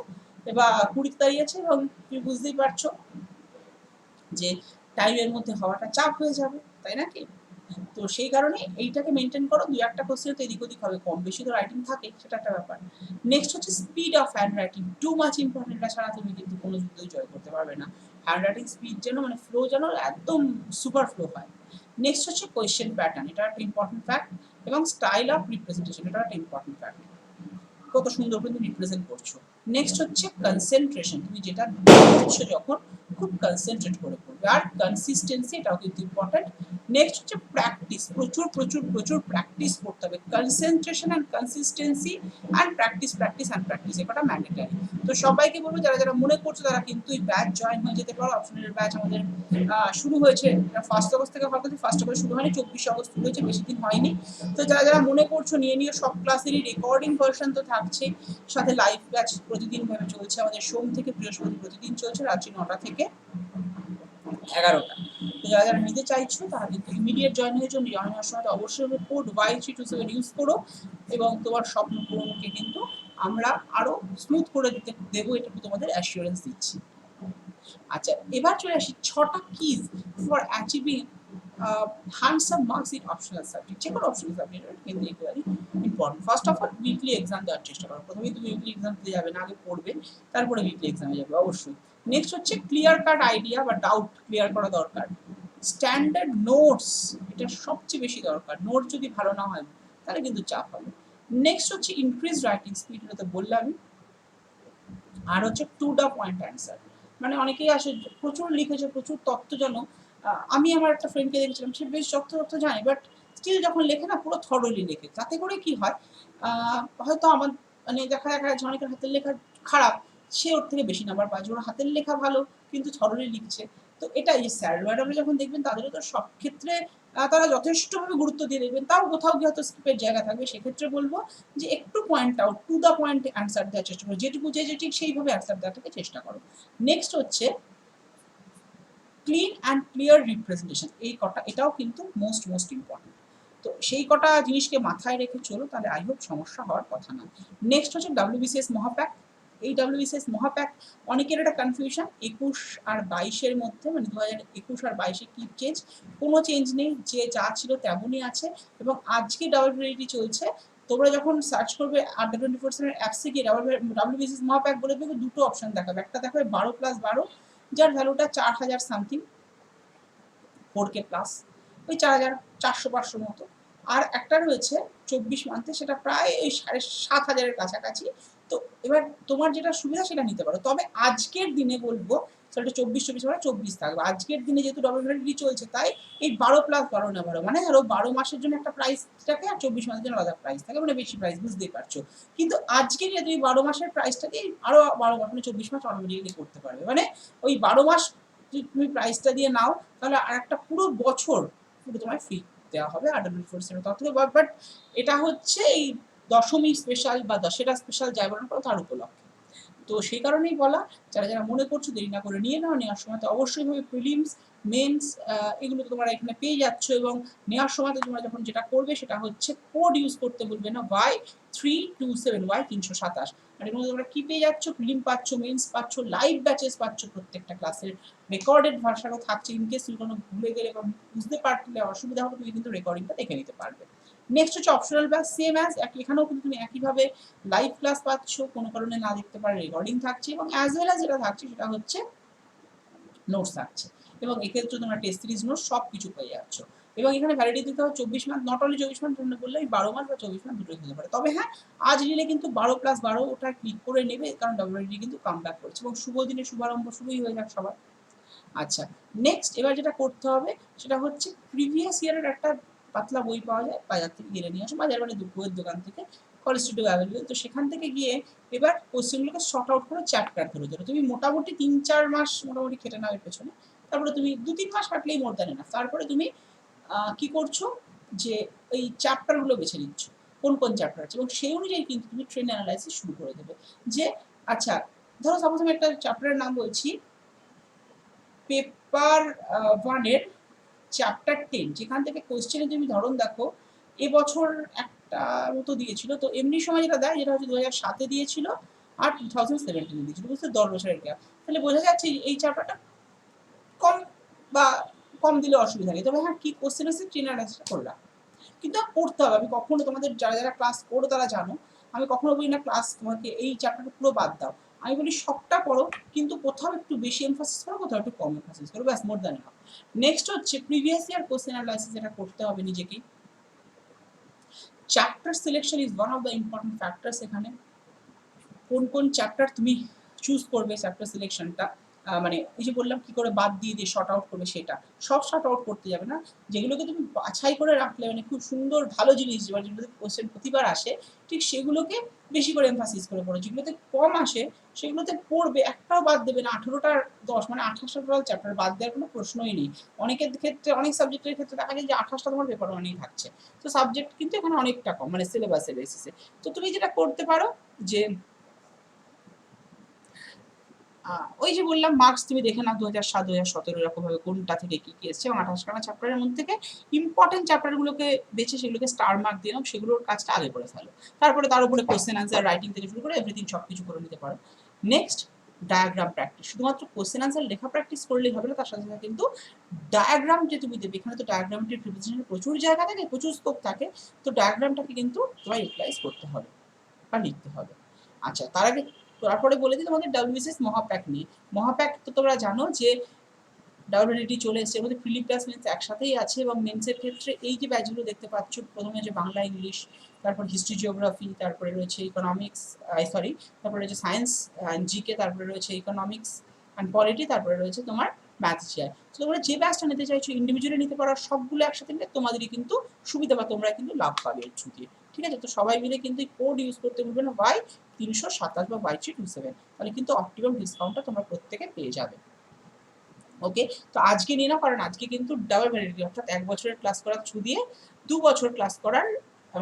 Speaker 1: বা 20 দাঁড়িয়েছে, এবং তুমি বুঝতেই পারছো যে টাইমের মধ্যে হওয়াটা চাপ হয়ে যাবে, তাই নাকি? তো সেই কারণে এইটাকে মেনটেন করো। 2-1টা কোশ্চেন তো এদিক ওদিক হবে, কম বেশি তো রাইটিং থাকে, সেটা একটা ব্যাপার। নেক্সট হচ্ছে speed of hand writing, too much important, এটা ছাড়া তুমি কিন্তু কোনো যুদ্ধই জয় করতে পারবে না। হ্যান্ড রাইটিং স্পিড যেন, মানে ফ্লো যেন একদম সুপার ফ্লো হয়। নেক্সট হচ্ছে কোয়েশ্চেন প্যাটার্ন, এটা একটা ইম্পর্টেন্ট ফ্যাক্ট, এবং স্টাইল অফ রিপ্রেজেন্টেশন, এটা একটা ইম্পর্টেন্ট ফ্যাক্ট, কত সুন্দর করে তুমি রিপ্রেজেন্ট করছো। নেক্সট হচ্ছে কনসেন্ট্রেশন, তুমি যেটা পড়ছো যখন খুব কনসেন্ট্রেট করে পড়বে। আর কনসিস্টেন্সি, এটাও কিন্তু ইম্পর্টেন্ট। নেক্সট হচ্ছে প্র্যাকটিস, প্রচুর প্রচুর প্রচুর প্র্যাকটিস করতে হবে। Concentration and consistency and practice, practice and practice, এটা ম্যান্ডেটারি। তো সবাইকে বলবো যারা যারা মনে করছো তারা কিন্তু এই ব্যাচ জয়েন হয়ে যেতে পারো। অপশনাল ব্যাচ আমাদের শুরু হয়েছে 1 আগস্ট থেকে, হয়তো 1 আগস্ট শুরু হয়নি, 24 আগস্ট শুরু হয়েছে, বেশি দিন হয়নি। তো যারা যারা মনে করছো নিয়ে নিয়ে, সব ক্লাসেরই রেকর্ডিং ভার্সন তো থাকছে, সাথে লাইভ ব্যাচ প্রতিদিন ভাবে চলছে আমাদের, সোম থেকে বৃহস্পতি প্রতিদিন চলছে রাত্রি 9টা থেকে। 11টা। তো যারা যারা নিতে চাইছো তারা কিন্তু ইমিডিয়েট জয়েনিংয়ের জন্য জয়েনিংয়ের সময় অবশ্যই কোড Y327 ইউজ করো এবং তোমার স্বপ্ন পূরণকে কিন্তু আমরা আরো স্মুথ করে দেবো, এটুকু তোমাদের অ্যাসিওরেন্স দিচ্ছি। আচ্ছা, এবার চলে আসি 6টা keys for achieving handsome marks in optional subject. যে কোনো অপশনাল সাবজেক্ট কিন্তু equally important. First of all weekly exam দেওয়ার চেষ্টা করো। প্রথমেই তুমি উইকলি এক্সাম দিতে যাবে না, আগে পড়বে, তারপরে উইকলি এক্সামে যাবে অবশ্যই। নেক্সট হচ্ছে ক্লিয়ার কাট আইডিয়া বা ডাউট ক্লিয়ার করা দরকার। স্ট্যান্ডার্ড নোটস, এটা সবচেয়ে বেশি দরকার। নোট যদি ভালো না হয় তাহলে কিন্তু চাপ হবে। নেক্সট হচ্ছে ইনক্রিজ রাইটিং স্পিড, এটা তো বললাম। আর হচ্ছে টু দ্য পয়েন্ট অ্যান্সার, মানে অনেকেই আসে প্রচুর লিখেছে, প্রচুর তথ্যজনক। আমি আমার একটা ফ্রেন্ডকে দেখেছিলাম, সে বেশ তথ্য জানে, বাট স্টিল যখন লেখে না পুরো থরলি লেখে। তাতে করে কি হয়, হয়তো আমার মানে দেখা যাচ্ছে অনেকের হাতের লেখা খারাপ, সে ওর থেকে বেশি নাম্বার পাচ্ছে। ওর হাতের লেখা ভালো কিন্তু থরলি লিখছে। তো এটা এই স্যার ম্যাডামরা যখন দেখবেন তাদেরও তো সব ক্ষেত্রে তারা যথেষ্টভাবে গুরুত্ব দিয়ে দেখবেন, তাও কোথাও গিয়ে হয়তো স্কিপের জায়গা থাকবে। সেক্ষেত্রে বলবো যে একটু point out, to the point answer দেওয়ার চেষ্টা করো, যেটুকু যে ঠিক সেইভাবে অ্যান্সার দেওয়াটাকে চেষ্টা করো। নেক্সট হচ্ছে ক্লিন অ্যান্ড ক্লিয়ার রিপ্রেজেন্টেশন, এই কটা এটাও কিন্তু মোস্ট ইম্পর্টেন্ট। তো সেই কটা জিনিসকে মাথায় রেখে চলো, তাহলে আই হোপ সমস্যা হওয়ার কথা না। নেক্সট হচ্ছে WBCS মহাপ্যাক। এই WBCS মহাপ্যাক অনেকের একটা কনফিউশন 21 আর 22-এর মধ্যে, মানে 2021 আর 22-এ কি চেঞ্জ? কোনো চেঞ্জ নেই, যে যা ছিল তেমনই আছে। এবং আজকে ডাবল ভ্যালিডিটি চলছে। তোমরা যখন সার্চ করবে R24/7 অ্যাপসে গিয়ে WBCS মহাপ্যাক বলে দেখবে দুটো অপশন দেখাবে। একটা দেখাবে 12+12, যার ভ্যালুটা 4000 সামথিং 4K প্লাস, ওই 4400-500 মতো। আর একটা রয়েছে 24 মান্থে, সেটা প্রায় ওই 7500-এর কাছাকাছি। তো এবার তোমার যেটা সুবিধা সেটা নিতে পারো। তবে আজকের দিনে বলবো সেটা 24 থাকবে। আজকের দিনে যেহেতু ডবল ভ্যালিডিটি চলছে, তাই এই 12+12 না, মানে ধরো 12 মাসের জন্য একটা প্রাইস থাকে আর 24 মাসের জন্য আলাদা প্রাইস থাকে, মানে বেশি প্রাইস, বুঝতেই পারছো। কিন্তু আজকে যেহেতু এই 12 মাসের প্রাইসটাকে আরো 12 মাস মানে 24 মাস অটোমেটিক্যালি করতে পারবে। মানে ওই 12 মাস যদি তুমি প্রাইসটা দিয়ে নাও, তাহলে আর একটা পুরো বছর পুরো তোমায় ফ্রি দেওয়া হবে R24/7 তরফ থেকে। বাট এটা হচ্ছে এই দশমী স্পেশাল বা দশেরা স্পেশাল যাই বলার পর তার উপলক্ষে। তো সেই কারণেই বলা, যারা যারা মনে করছো দেরি না করে নিয়ে নাও। নেওয়ার সময় তো অবশ্যই ভাবে প্রিলিমস, মেন্স, এগুলো তো তোমরা এখানে পেয়ে যাচ্ছ। এবং নেওয়ার সময় তোমরা যখন যেটা করবে সেটা হচ্ছে কোড ইউজ করতে বলবে না, Y327, Y327। আর এর মধ্যে তোমরা কি পেয়ে যাচ্ছ? প্রিলিম পাচ্ছ, মেন্স পাচ্ছ, লাইভ ব্যাচেস পাচ্ছ, প্রত্যেকটা ক্লাসের রেকর্ডেড ভার্সানও থাকছে। ইনকেস তুমি কোনো ভুলে গেলে বা বুঝতে পারলে অসুবিধা হবে, তুমি কিন্তু রেকর্ডিংটা দেখে নিতে পারবে। নেক্সট হচ্ছে অপশনাল ব্যাচ, সেম অ্যাজ এখানেও কিন্তু তুমি একইভাবে লাইভ ক্লাস পাচ্ছ, কোনো কারণে না দেখতে পারে রেকর্ডিং থাকছে, এবং অ্যাজ ওয়েল অ্যাজ যেটা থাকছে সেটা হচ্ছে নোটস থাকছে। এবং এক্ষেত্রে তোমরা টেস্ট সিরিজ নোটস সব কিছু পেয়ে যাচ্ছ। এবং এখানে ভ্যালিডিটি দিতে হবে 24 মাস, নট অনলি 24 মাস, তোমরা বললে 12 মাস বা 24 মাস দুটোই হতে পারে। তবে হ্যাঁ, আজ নিলে কিন্তু 12+12 ওটা ক্লিক করে নেবে, কারণ ডব্লিউডি কিন্তু কাম ব্যাক করছে। এবং শুভ দিনে শুভারম্ভ, শুরুই হয়ে যাক সবার। আচ্ছা, নেক্সট এবার যেটা করতে হবে সেটা হচ্ছে প্রিভিয়াস ইয়ারের একটা পাতলা বই পাওয়া যায়, বাজার থেকে কিনে নিয়ে আসো, বাজার মানে বইয়ের দোকান থেকে, কলেজ স্ট্রিটেও অ্যাভেলেবেল। তো সেখান থেকে গিয়ে এবার কোশ্চেনগুলোকে শর্ট আউট করে চ্যাপ্টার ধরে ধরে তুমি মোটামুটি 3-4 মাস মোটামুটি খেটে নাও এর পেছনে। তারপরে তুমি 2-3 মাস কাটলেই মোর দ্যান এনাফ। তারপরে তুমি কি করছো, যে এই চ্যাপ্টারগুলো বেছে নিচ্ছ কোন কোন চ্যাপ্টার আছে, এবং সেই অনুযায়ী কিন্তু তুমি ট্রেন্ড অ্যানালাইসিস শুরু করে দেবে। যে আচ্ছা, ধরো সাপোজ আমি একটা চ্যাপ্টারের নাম বলছি, পেপার 1-এর চ্যাপ্টার 10, যেখান থেকে কোশ্চেনের তুমি ধরন দেখো, এবছর একটা মতো দিয়েছিল। তো এমনি সময় যেটা দেয়, যেটা হচ্ছে 2007-এ দিয়েছিল আর 2017-এ দিয়েছিল, বুঝতে 10 বছরের গ্যাপ। তাহলে বোঝা যাচ্ছে এই চ্যাপ্টারটা কম বা কম দিলে অসুবিধা নেই। তবে হ্যাঁ, কি কোশ্চেন আছে ট্রেন অ্যানালাইসিসটা করলাম, কিন্তু পড়তে হবে। আমি কখনো তোমাদের যারা যারা ক্লাস করো তারা জানো, আমি কখনো বলি না ক্লাস তোমাকে এই চ্যাপ্টারটা পুরো বাদ দাও। আমি বলি সবটা করো, কিন্তু কোথাও একটু বেশি এমফাসিস করো, কোথাও একটু কম এমফাসিস করো, ব্যাস, মোর দ্যান এনাফ। নেক্সট হচ্ছে প্রিভিয়াস ইয়ার কোশ্চেন অ্যানালাইসিস, যেটা করতে হবে নিজেকেই। Chapter selection is one of the important factors. এখানে কোন কোন চ্যাপ্টার তুমি চুজ করবে, চ্যাপ্টার সিলেকশনটা মানে এই যে বললাম কি করে বাদ দিয়ে দিয়ে শর্ট আউট করবে, সেটা সব শর্ট আউট করতে যাবে না। যেগুলোকে তুমি বাছাই করে রাখলে, মানে খুব সুন্দর ভালো জিনিস, যেগুলোতে কোশ্চেন প্রতিবার আসে, ঠিক সেগুলোকে বেশি করে এমফাসিস করে পড়ো। যেগুলোতে কম আসে সেগুলোতে পড়বে, একটাও বাদ দেবে না। 18টার 10 মানে 28টা টোটাল চ্যাপ্টার বাদ দেওয়ার কোনো প্রশ্নই নেই। অনেকের ক্ষেত্রে, অনেক সাবজেক্টের ক্ষেত্রে দেখা যায় যে 28টা তোমার পেপার ওয়ানেই থাকছে। তো সাবজেক্ট কিন্তু এখানে অনেকটা কম, মানে সিলেবাসের বেসিসে। তো তুমি যেটা করতে পারো, যে ওই যে বললাম মার্কস তুমি দেখে নাও 2007 2017 এরকম ভাবে কোনটা থেকে কি কি এসছে, এবং 28খানা চ্যাপ্টারের মধ্যে থেকে ইম্পর্টেন্ট চ্যাপ্টারগুলোকে বেছে সেগুলোকে স্টার মার্ক দিয়ে নাও, সেগুলোর কাজটা আগে করে ফেলো। তারপরে তার উপরে কোশ্চেন আনসার রাইটিং থেকে শুরু করে এভরিথিং সবকিছু করে নিতে পারো। Next, diagram practice. শুধুমাত্র কোশ্চেন আনসার লেখা প্র্যাকটিস করলেই হবে না, তার সাথে সাথে কিন্তু ডায়াগ্রাম যে তুমি দেবে, এখানে তো ডায়াগ্রামটির প্রিপারেশনের প্রচুর জায়গা থাকে, প্রচুর স্কোপ থাকে, তো ডায়াগ্রামটাকে কিন্তু তোমায় ইউটিলাইজ করতে হবে বা লিখতে হবে। আচ্ছা, তার আগে তারপরে বলে দিই তোমাদের ডাব্লিউবিসিএস মহাপ্যাক নিয়ে। মহাপ্যাক তো তোমরা জানো যে ডাব্লিউবিডি চলে এসেছে, এর মধ্যে প্রিলি প্লাস মেন্স একসাথেই আছে, এবং মেন্সের ক্ষেত্রে এই যে ব্যাচগুলো দেখতে পাচ্ছ, প্রথমে যে বাংলা ইংলিশ, তারপর হিস্ট্রি জিওগ্রাফি, তারপরে রয়েছে ইকোনমিক্স, তারপরে রয়েছে সায়েন্স জিকে, তারপরে রয়েছে ইকোনমিক্স অ্যান্ড পলিটি, তারপরে রয়েছে তোমার ম্যাথ চেয়ার। তো তোমরা যে ব্যাচটা নিতে চাইছো ইন্ডিভিজুয়ালি নিতে পারো, সবগুলো একসাথে নিলে তোমাদেরই কিন্তু সুবিধা বা তোমরা কিন্তু লাভ পাবে এর থ্রু দিয়ে। ঠিক আছে, তো সবাই মিলে কিন্তু এই কোড ইউজ করতে ভুলবে না, Y327 বা Y327, তাহলে কিন্তু অপটিমাম ডিসকাউন্টটা তোমরা প্রত্যেকে পেয়ে যাবে। ওকে, তো আজকে নিয়ে নাও, কারণ আজকে কিন্তু ডাবল ভ্যালিডিটি, অর্থাৎ 1 বছরের ক্লাস করার থ্রু দিয়ে 2 বছর ক্লাস করার,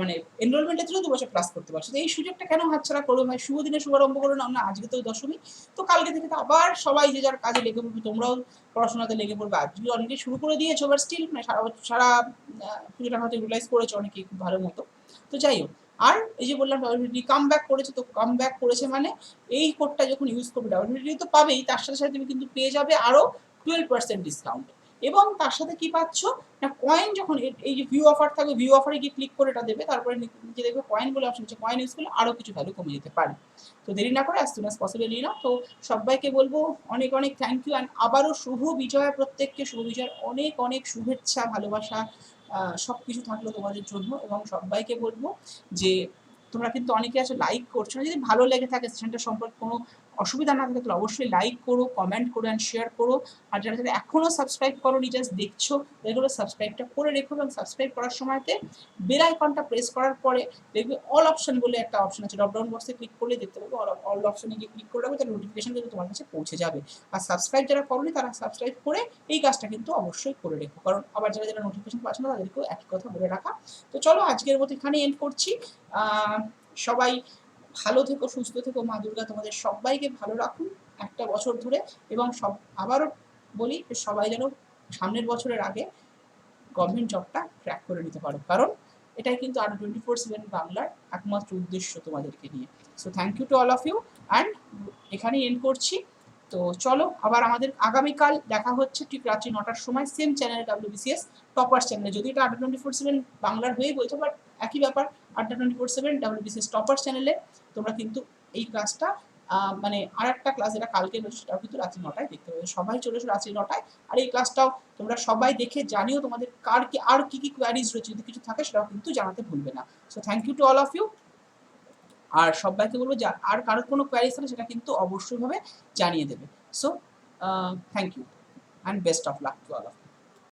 Speaker 1: মানে এনরোলমেন্টের থ্রু 2 বছর ক্লাস করতে পারছো। তো এই সুযোগটা কেন হাতছাড়া করো ভাই? শুভ দিনে শুভারম্ভ করো না, আজকে তো দশমী, তো কালকে থেকে তো আবার সবাই যে যার কাজে লেগে পড়বে, তোমরাও পড়াশোনাতে লেগে পড়বে। আজকে অলরেডি শুরু করে দিয়েছো, বাট স্টিল মানে সারা পুজোটা হয়তো ইউটিলাইজ করেছো অনেকেই খুব ভালো মতো। তো যাই হোক, আর এই যে বললাম ডাব্লিউবিডি কাম ব্যাক করেছে, তো কাম ব্যাক করেছে মানে এই কোডটা যখন ইউজ করবে ডাব্লিউবিডি তো পাবেই, তার সাথে সাথে তুমি কিন্তু পেয়ে যাবে আরও 12% ডিসকাউন্ট। এবং তার সাথে কি পাচ্ছ না, কয়েন যখন এই যে ভিউ অফার থাকবে, ভিউ অফারে গিয়ে ক্লিক করে এটা দেবে, তারপরে নিচে দেখবে কয়েন বলে অপশন আছে, কয়েন ইউজ করলে আরও কিছু ভ্যালু কমে যেতে পারে। তো দেরি না করে অ্যাজ সুন অ্যাজ পসিবল নিয়ে নাও। তো সবাইকে বলবো অনেক অনেক থ্যাংক ইউ, অ্যান্ড আবারও শুভ বিজয়া, প্রত্যেককে শুভ বিজয়ের অনেক অনেক শুভেচ্ছা, ভালোবাসা সব কিছু থাকলো তোমাদের জন্য। এবং সবাইকে বলবো যে তোমরা কিন্তু অনেকে আছো লাইক করছো না, যদি ভালো লেগে থাকে সেশনটা সম্পর্কে কোনো অসুবিধা না থাকে তাহলে অবশ্যই লাইক করো, কমেন্ট করো অ্যান্ড শেয়ার করো। আর যারা যারা এখনও সাবস্ক্রাইব করোনি, জাস্ট দেখছো, এগুলো সাবস্ক্রাইবটা করে রেখো, এবং সাবস্ক্রাইব করার সময়তে বেল আইকনটা প্রেস করার পরে দেখবে অল অপশন বলে একটা অপশন আছে, ড্রপডাউন বক্সে ক্লিক করলে দেখতে পাবে অল অপশনে গিয়ে ক্লিক করে রাখবে, তাহলে নোটিফিকেশন কিন্তু তোমার কাছে পৌঁছে যাবে। আর সাবস্ক্রাইব যারা করোনি তারা সাবস্ক্রাইব করে এই কাজটা কিন্তু অবশ্যই করে রেখো, কারণ আবার যারা যারা নোটিফিকেশন পাচ্ছে না তাদেরকেও একই কথা বলে রাখা। তো চলো আজকের মতো এখানে এন্ড করছি। সবাই ভালো থেকো, সুস্থ থেকো, মা দুর্গা তোমাদের সবাইকে ভালো রাখুন একটা বছর ধরে। এবং আবারও বলি সবাই যেন সামনের বছরের আগে গভর্নমেন্ট জবটা ক্র্যাক করে নিতে পারো, কারণ এটাই কিন্তু আর 24/7 বাংলার একমাত্র উদ্দেশ্য তোমাদেরকে নিয়ে। So thank you to all of you, and এখানেই এন্ড করছি। তো চলো আবার আমাদের আগামীকাল দেখা হচ্ছে ঠিক রাত্রি 9টার সময়, সেম চ্যানেলে, ডাব্লিউবিসিএস টপার্স চ্যানেলে। যদি এটা 24/7 বাংলার হয়েই বলছো, বাট একই ব্যাপার, 24/7 ডাব্লিউবিসিএস টপার্স চ্যানেলে তোমরা কিন্তু এই ক্লাসটা মানে আর একটা ক্লাস যেটা কালকে রয়েছে সেটাও কিন্তু রাত্রি 9টায় দেখতে পাবে। সবাই চলে এসো রাত্রি 9টায়। আর এই ক্লাসটাও তোমরা সবাই দেখে জানিও তোমাদের কার কি আর কি কি কোয়ারিজ রয়েছে, যদি কিছু থাকে সেটাও কিন্তু জানাতে ভুলবে না। So thank you to all of you. আর সবাইকে বলবো যে আর কারোর কোনো কোয়ারিজ থাকলে সেটা কিন্তু অবশ্যই ভাবে জানিয়ে দেবে। So thank you and best of luck to all of you.